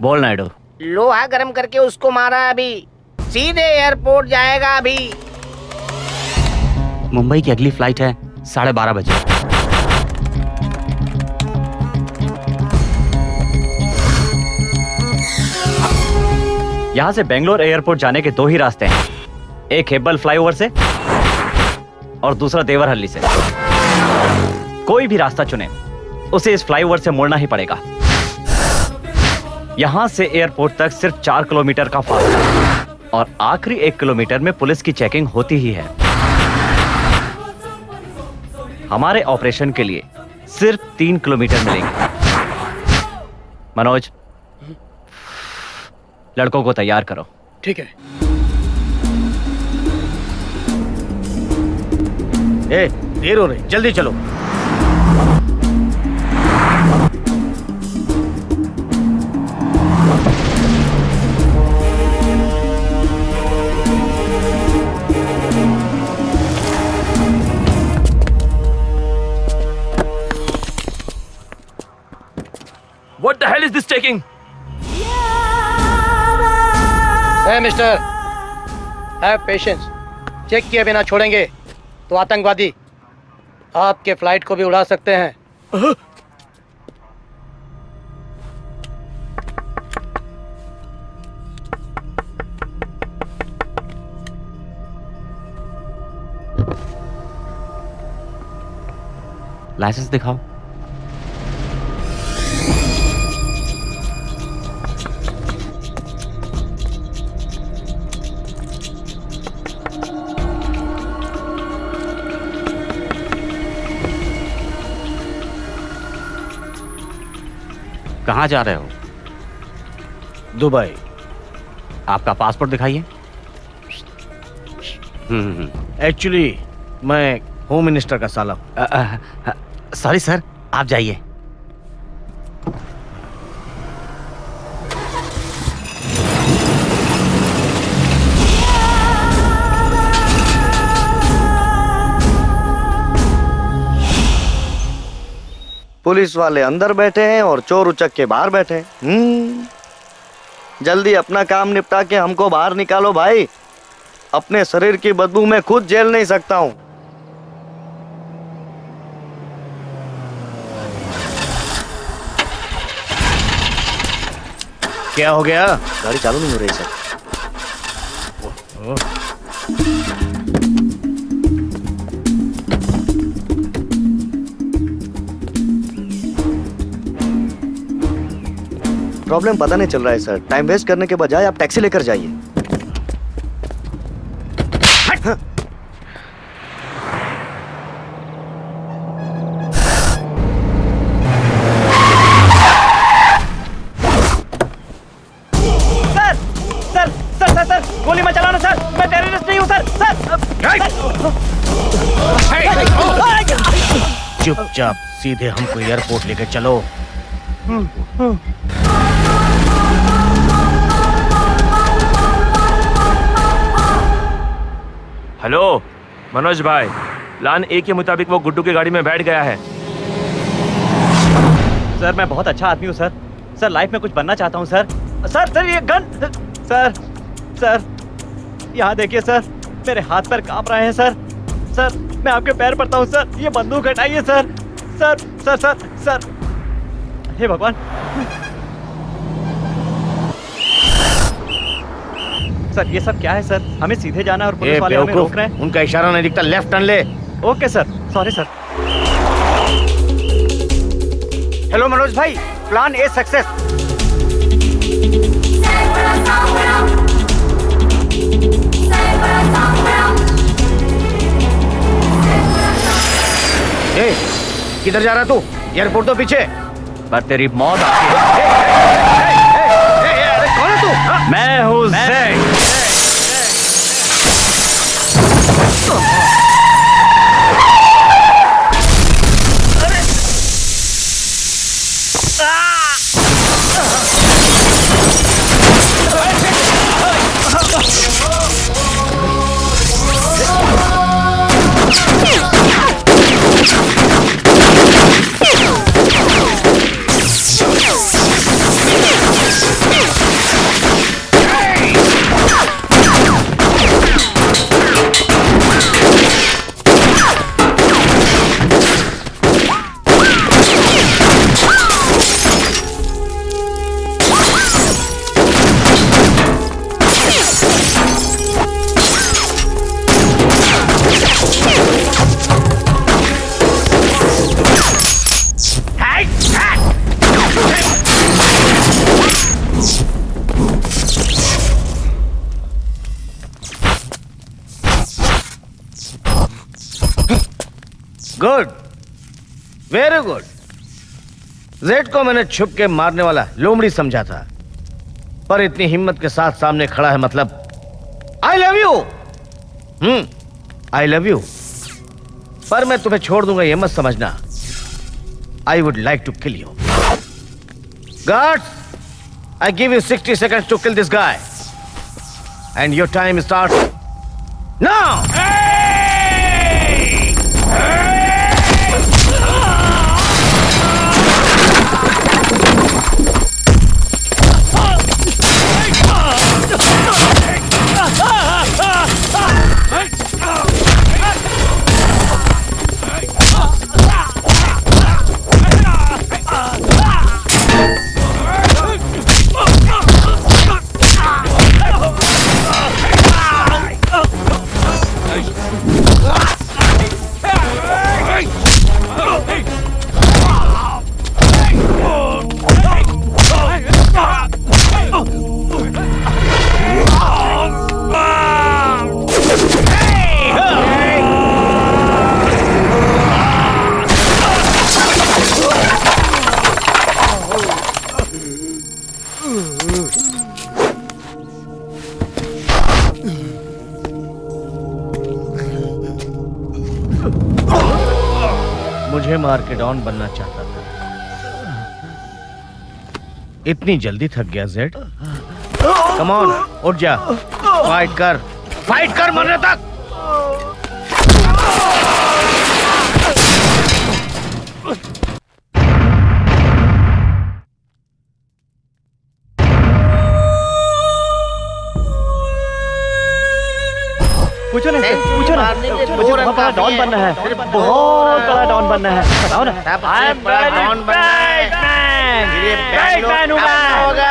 बोल नायडू। लोहा गरम करके उसको मारा अभी। सीधे एयरपोर्ट जाएगा अभी। मुंबई की अगली फ्लाइट है 12:30 बजे। यहाँ से बेंगलोर एयरपोर्ट जाने के 2 ही रास्ते हैं, एक हेब्बल फ्लाईओवर से और दूसरा देवरहल्ली से। कोई भी रास्ता चुने, उसे इस फ्लाईओवर से मुड़ना ही पड़ेगा। यहाँ से एयरपोर्ट तक सिर्फ 4 किलोमीटर का फासला और आखिरी 1 किलोमीटर में पुलिस की चेकिंग होती ही है। हमारे ऑपरेशन के लिए सिर्फ 3 किलोमीटर मिलेंगे। मनोज, लड़कों को तैयार करो। ठीक है। देर हो रही, जल्दी चलो। What the hell is this taking? Hey, mister, have patience. Check किए बिना छोड़ेंगे तो आतंकवादी आपके फ्लाइट को भी उड़ा सकते हैं। लाइसेंस दिखाओ। कहाँ जा रहे हो? दुबई। आपका पासपोर्ट दिखाइए। एक्चुअली मैं होम मिनिस्टर का साला हूं। सॉरी सर, आप जाइए। पुलिस वाले अंदर बैठे हैं और चोर उचक के बाहर बैठे हैं। जल्दी अपना काम निपटा के हमको बाहर निकालो भाई। अपने शरीर की बदबू में खुद झेल नहीं सकता हूं। क्या हो गया? गाड़ी चालू नहीं हो रही सर। प्रॉब्लम पता नहीं चल रहा है सर। टाइम वेस्ट करने के बजाय आप टैक्सी लेकर जाइए। सर, गोली मत चलाना सर, मैं टेररिस्ट नहीं हूँ सर। चुपचाप सीधे हमको एयरपोर्ट लेकर चलो। हेलो मनोज भाई, प्लान ए के मुताबिक वो गुड्डू की गाड़ी में बैठ गया है। सर मैं बहुत अच्छा आदमी हूँ सर। सर लाइफ में कुछ बनना चाहता हूँ सर। सर ये गन। सर यहाँ देखिए सर, मेरे हाथ पैर कांप रहे हैं सर। सर मैं आपके पैर पड़ता हूँ सर, ये बंदूक हटाइए सर। सर हे भगवान। सर ये सब क्या है सर? हमें सीधे जाना है और पुलिस वाले हमें रोक रहे हैं। उनका इशारा नहीं दिखता, लेफ्ट टर्न ले। Okay sir, sorry sir. Hello Manoj भाई, प्लान ए सक्सेस। किधर जा रहा तू? एयरपोर्ट तो पीछे। पर तेरी मौत आती है। अरे कौन है तू? मैं हूँ Z. Good, very good. Z को मैंने छुप के मारने वाला लोमड़ी समझा था, पर इतनी हिम्मत के साथ सामने खड़ा है, मतलब I love you. I love you, पर मैं तुम्हें छोड़ दूंगा ये मत समझना। I would like to kill you. Guards, I give you 60 seconds to kill this guy, and your time starts now. मुझे मार के डॉन बनना चाहता था। इतनी जल्दी थक गया जेड? कम ऑन, उठ जा, फाइट कर मरने तक। पूछो ना, मुझे बहुत बड़ा डॉन बनना है, बहुत बड़ा डॉन बनना है, बताओ ना। डॉन बनना है, बैंगलोर अपना होगा।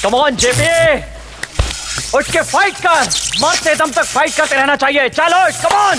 कम ऑन जेपी, उठ के फाइट कर, मरते दम तक फाइट करते रहना चाहिए। चलो कम ऑन।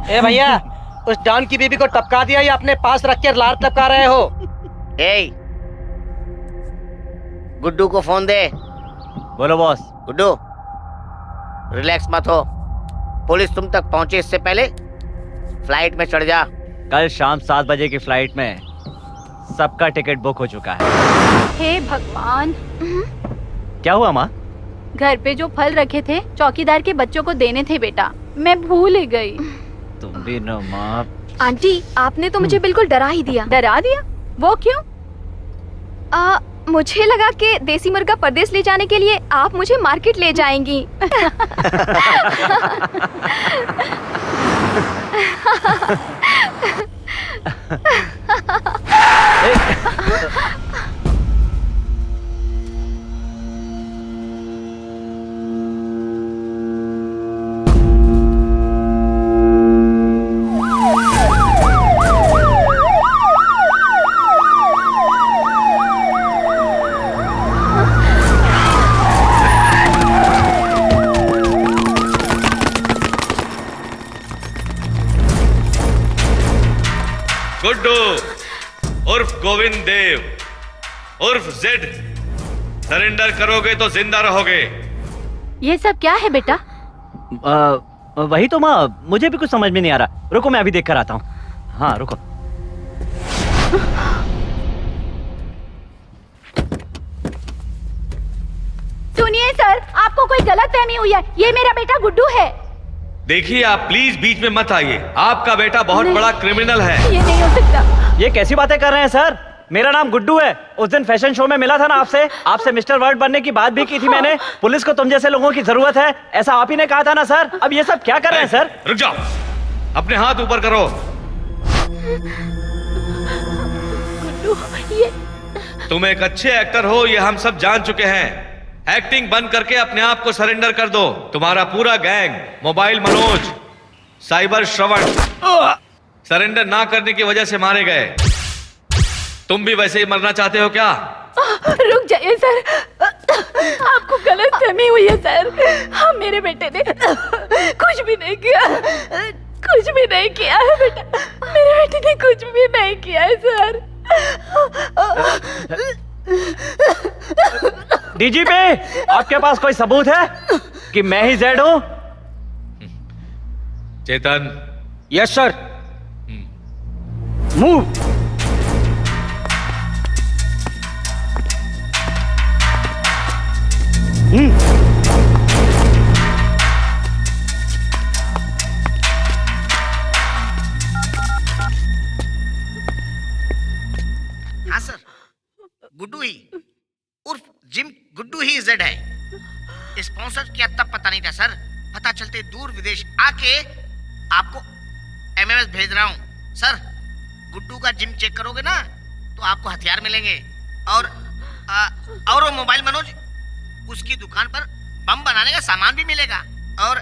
ए भैया, उस डॉन की बीबी को टपका दिया या अपने पास रख के लार टपका रहे हो? ए, गुड्डू को फोन दे। बोलो बॉस। गुड्डू, रिलैक्स मत हो, पुलिस तुम तक पहुंचे इससे पहले फ्लाइट में चढ़ जा। कल शाम 7 बजे की फ्लाइट में सबका टिकट बुक हो चुका है। हे भगवान। क्या हुआ माँ? घर पे जो फल रखे थे चौकीदार के बच्चों को देने थे बेटा, मैं भूल ही गई। तुम भी न माँ। आंटी, आपने तो मुझे बिल्कुल डरा ही दिया। डरा दिया? वो क्यों? मुझे लगा कि देसी मुर्गा परदेश ले जाने के लिए आप मुझे मार्केट ले जाएंगी। गुड्डू उर्फ गोविंद देव उर्फ जेड, सरेंडर करोगे तो जिंदा रहोगे। ये सब क्या है बेटा? वही तो माँ, मुझे भी कुछ समझ में नहीं आ रहा। रुको मैं अभी देख कर आता हूँ। हाँ रुको। सुनिए सर, आपको कोई गलतफहमी हुई है। ये मेरा बेटा गुड्डू है। देखिए आप प्लीज बीच में मत आइए, आपका बेटा बहुत बड़ा क्रिमिनल है। ये नहीं हो सकता। ये कैसी बातें कर रहे हैं सर? मेरा नाम गुड्डू है। उस दिन फैशन शो में मिला था ना आपसे मिस्टर वर्ल्ड बनने की बात भी की थी मैंने। पुलिस को तुम जैसे लोगों की जरूरत है, ऐसा आप ही ने कहा था ना सर। अब ये सब क्या कर रहे हैं सर? रुक जाओ, अपने हाथ ऊपर करो। गुड्डू, ये तुम एक अच्छे एक्टर हो, ये हम सब जान चुके हैं। एक्टिंग बंद करके अपने आप को सरेंडर कर दो। तुम्हारा पूरा गैंग, मोबाइल मनोज, साइबर श्रवण, सरेंडर ना करने की वजह से मारे गए। तुम भी वैसे ही मरना चाहते हो क्या? रुक जाइए सर, आपको गलतफहमी हुई है सर। हम मेरे बेटे ने कुछ भी नहीं किया, कुछ भी नहीं किया है बेटा। मेरे बेटे ने कुछ भी नहीं किया है सर। डीजीपी, आपके पास कोई सबूत है कि मैं ही जेड हूं? चेतन। Yes sir. मूव। हाँ सर, गुड्डू ही उर्फ जिम गुड्डू ही जेड है। स्पॉन्सर किया तब पता नहीं था सर, पता चलते दूर विदेश आके आपको एमएमएस भेज रहा हूँ सर। गुड्डू का जिम चेक करोगे ना तो आपको हथियार मिलेंगे और वो मोबाइल मनोज, उसकी दुकान पर बम बनाने का सामान भी मिलेगा। और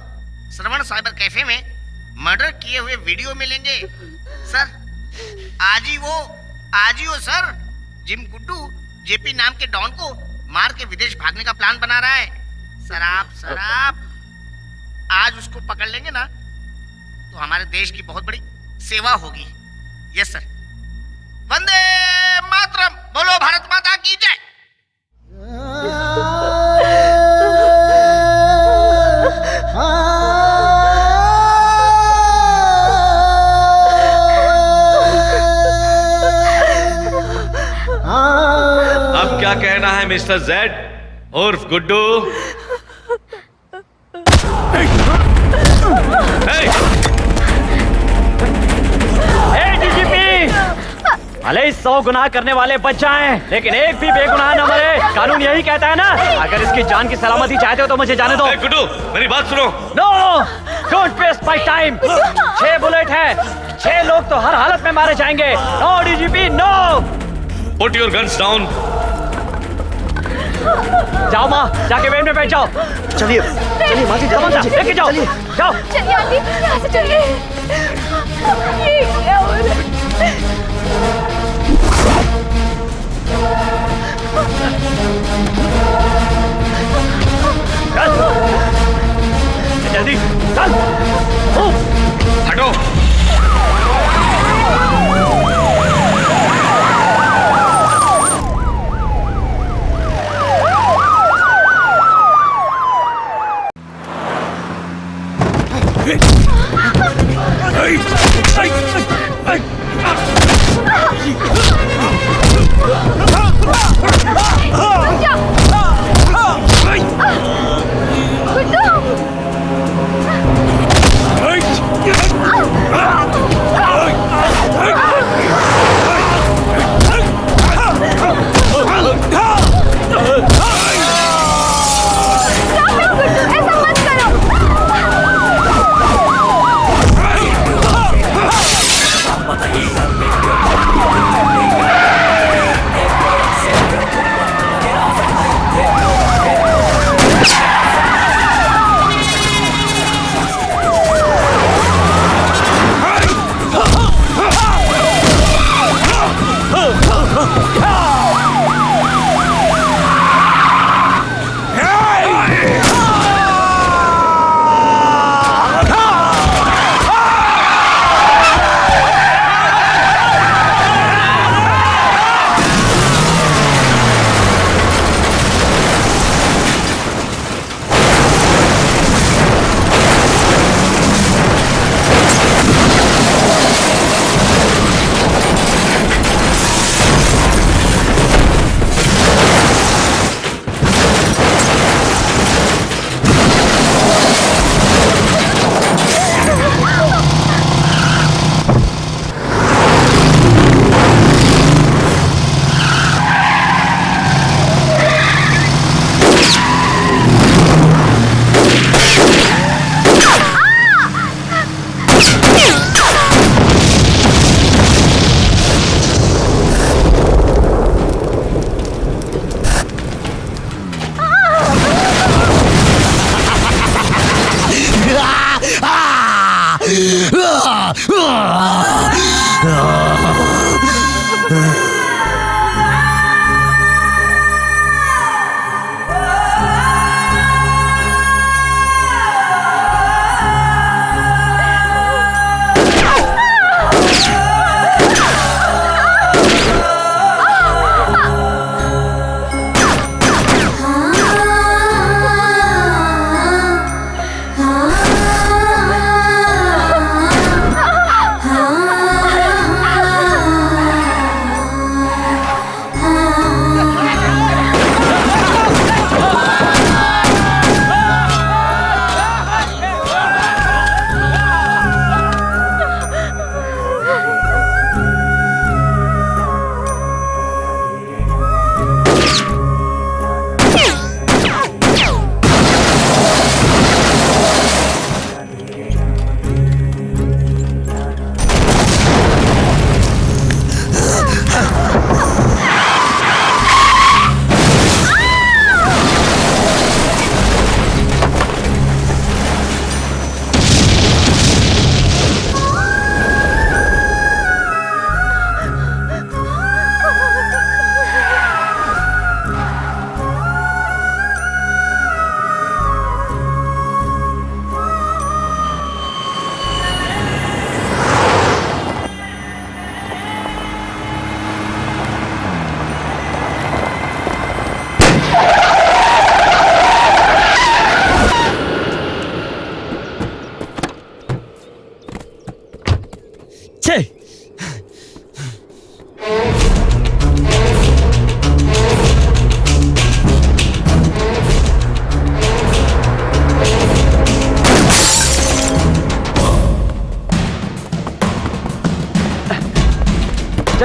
श्रवण साइबर कैफे में मर्डर किए हुए वीडियो मिलेंगे सर। आज ही वो सर, जिम गुड्डू जेपी नाम के डॉन को मार के विदेश भागने का प्लान बना रहा है सर। आप आज उसको पकड़ लेंगे ना तो हमारे देश की बहुत बड़ी सेवा होगी। Yes sir. वंदे मातरम, बोलो भारत माता की जय। अब क्या कहना है मिस्टर जेड उर्फ गुड्डू? भले ही 100 गुनाह करने वाले बच जाएं, लेकिन एक भी बेगुनाह न मरे। कानून यही कहता है ना। अगर इसकी जान की सलामती चाहते हो तो मुझे जाने दो। गुड्डू, मेरी बात सुनो। No, don't waste my time. 6 bullet है, 6 लोग तो हर हालत में मारे जाएंगे। No DGP, no. Put your guns down. जाओ माँ, जाके वेन में बैठ जाओ। चलिए चलिए माँ जी, लेके जाओ, जाओ। चलिए आंटी, यहाँ से चलिए। ये क्या हो रहा है? जल्दी चल, हटो। गुड्डू!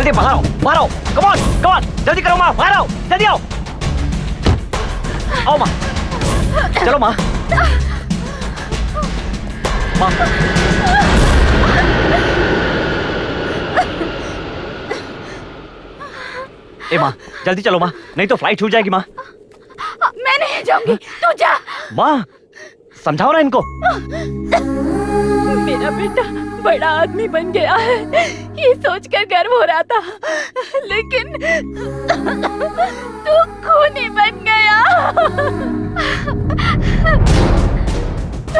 जल्दी बाहर आओ, बाहर आओ, कम ऑन, जल्दी करो माँ, बाहर आओ, जल्दी आओ, आओ माँ, चलो माँ, माँ, ए माँ, जल्दी चलो माँ, नहीं तो फ्लाइट छूट जाएगी माँ। मैं नहीं जाऊंगी, तू जा। माँ, समझाओ ना इनको। मेरा बेटा बड़ा आदमी बन गया है, ये सोचकर गर्व हो रहा था, लेकिन तू खूनी बन गया।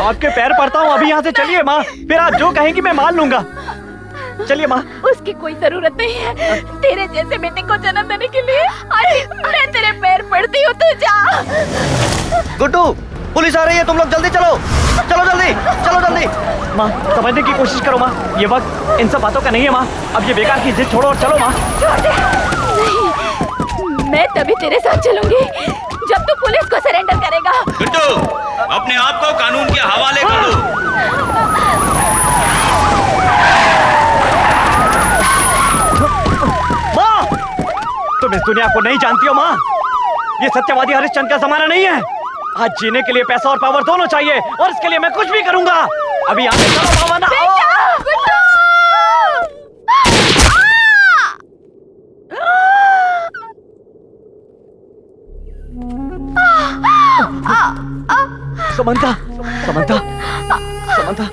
आपके पैर पड़ता हूँ, अभी यहाँ से चलिए माँ, फिर आप जो कहेंगी मैं मान लूंगा। चलिए माँ। उसकी कोई जरूरत नहीं है तेरे जैसे बेटे को जन्म देने के लिए। अरे मैं तेरे पैर पड़ती हूँ, तू जा। गुड्डू, पुलिस आ रही है, तुम लोग जल्दी चलो, चलो जल्दी, चलो जल्दी। माँ, समझने की कोशिश करो माँ, ये वक्त इन सब बातों का नहीं है माँ, अब ये बेकार की जिद छोड़ो और चलो माँ। छोड़ दे। नहीं, मैं तभी तेरे साथ चलूंगी जब तू पुलिस को सरेंडर करेगा। गुड्डू, अपने आप को कानून के हवाले कर दो। माँ, तुम इस दुनिया को नहीं जानती हो माँ, ये सत्यवादी हरिश्चंद्र का जमाना नहीं है। आज जीने के लिए पैसा और पावर दोनों चाहिए, और इसके लिए मैं कुछ भी करूंगा। अभी यहाँ से चलो भावना। समंता, समंता, समंता,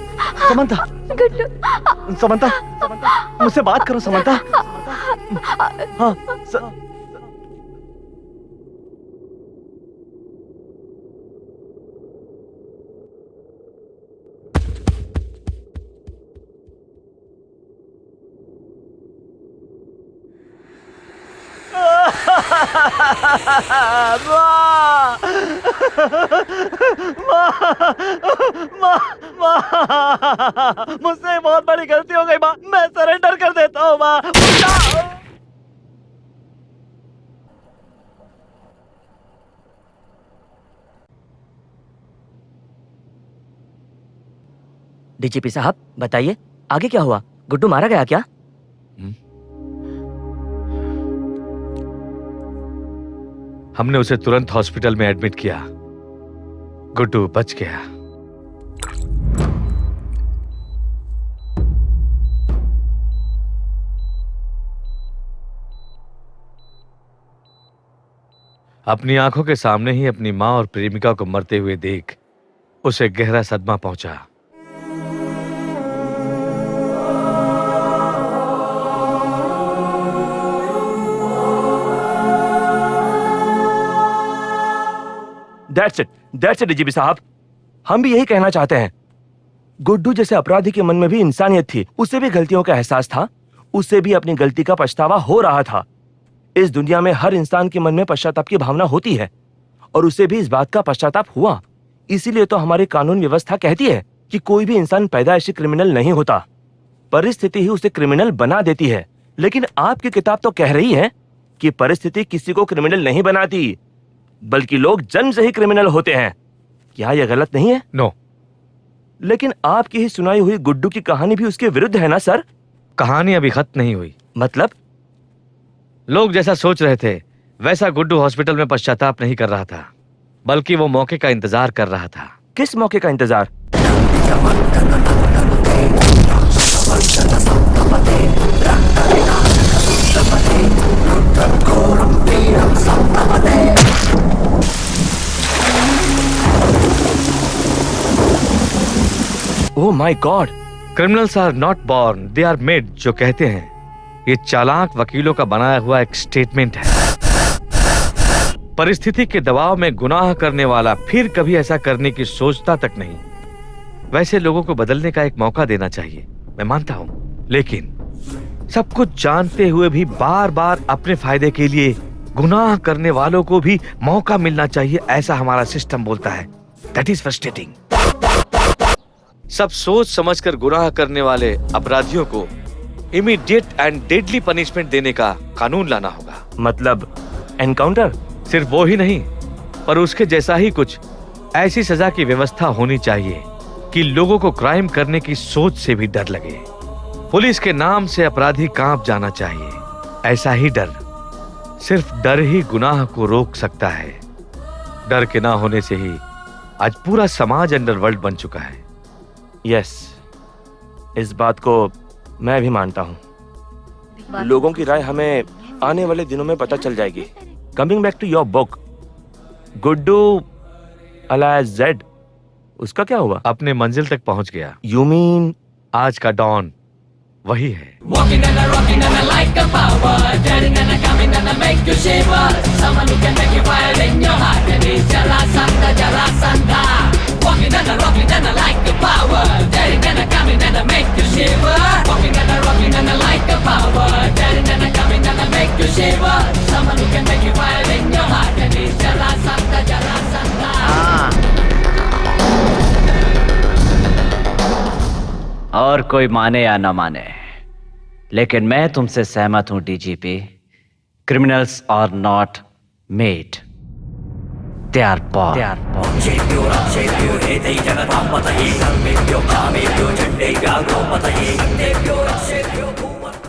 समंता, समंता, मुझसे बात करो समंता। हाँ, मुझसे बहुत बड़ी गलती हो गई माँ, मैं सरेंडर कर देता हूँ माँ। डीजीपी साहब बताइए आगे क्या हुआ? गुड्डू मारा गया क्या? हमने उसे तुरंत हॉस्पिटल में एडमिट किया। गुड्डू बच गया। अपनी आंखों के सामने ही अपनी मां और प्रेमिका को मरते हुए देख उसे गहरा सदमा पहुंचा। That's it, डीजीपी साहब। हम भी यही कहना चाहते हैं। गुड्डू जैसे अपराधी के मन में भी इंसानियत थी, उसे भी गलतियों का एहसास था, उसे भी अपनी गलती का पछतावा हो रहा था। इस दुनिया में हर इंसान के मन में पश्चाताप की भावना होती है, और उसे भी इस बात का पश्चाताप हुआ। इसीलिए तो हमारी कानून व्यवस्था कहती है कि कोई भी इंसान पैदाइशी क्रिमिनल नहीं होता, परिस्थिति ही उसे क्रिमिनल बना देती है। लेकिन आपकी किताब तो कह रही है कि परिस्थिति किसी को क्रिमिनल नहीं बनाती, बल्कि लोग जन्म से ही क्रिमिनल होते हैं। क्या यह गलत नहीं है? नो। लेकिन आपकी ही सुनाई हुई गुड्डू की कहानी भी उसके विरुद्ध है ना सर? कहानी अभी खत्म नहीं हुई। मतलब? लोग जैसा सोच रहे थे वैसा गुड्डू हॉस्पिटल में पश्चाताप नहीं कर रहा था, बल्कि वो मौके का इंतजार कर रहा था। किस मौके का इंतजार? Oh my God! Criminals are not born, they are made, जो कहते हैं। ये चालाक वकीलों का बनाया हुआ एक स्टेटमेंट है। परिस्थिति के दबाव में गुनाह करने वाला फिर कभी ऐसा करने की सोचता तक नहीं। वैसे लोगों को बदलने का एक मौका देना चाहिए, मैं मानता हूं, लेकिन सब कुछ जानते हुए भी बार बार अपने फायदे के लिए गुनाह करने वालों को भी मौका मिलना चाहिए, ऐसा हमारा सिस्टम बोलता है। That is frustrating. सब सोच समझकर गुनाह करने वाले अपराधियों को इमीडिएट एंड डेडली पनिशमेंट देने का कानून लाना होगा। मतलब एनकाउंटर? सिर्फ वो ही नहीं, पर उसके जैसा ही कुछ ऐसी सजा की व्यवस्था होनी चाहिए कि लोगों को क्राइम करने की सोच से भी डर लगे। पुलिस के नाम से अपराधी कांप जाना चाहिए। ऐसा ही डर, सिर्फ डर ही गुनाह को रोक सकता है। डर के ना होने से ही आज पूरा समाज अंडरवर्ल्ड बन चुका है। यस, इस बात को मैं भी मानता हूँ। लोगों की राय हमें आने वाले दिनों में पता चल जाएगी। Coming back to your book, Guddu alias Z, उसका क्या हुआ? अपने मंजिल तक पहुंच गया। यू मीन आज का डॉन वही है। Walking and a rocking and a like a power, daring and a coming and a make you shiver. Someone who can make you fire in your heart, and it's Jarasandha, Jarasandha. Walking and a rocking and a like a power, daring and a coming and a make you shiver. Walking and a rocking and a like a power, daring and a coming and a make you shiver. Someone who can make you fire in your heart, and it's Jarasandha, Jarasandha. और कोई माने या न माने, लेकिन मैं तुमसे सहमत हूं DGP. Criminals are not made, they are born.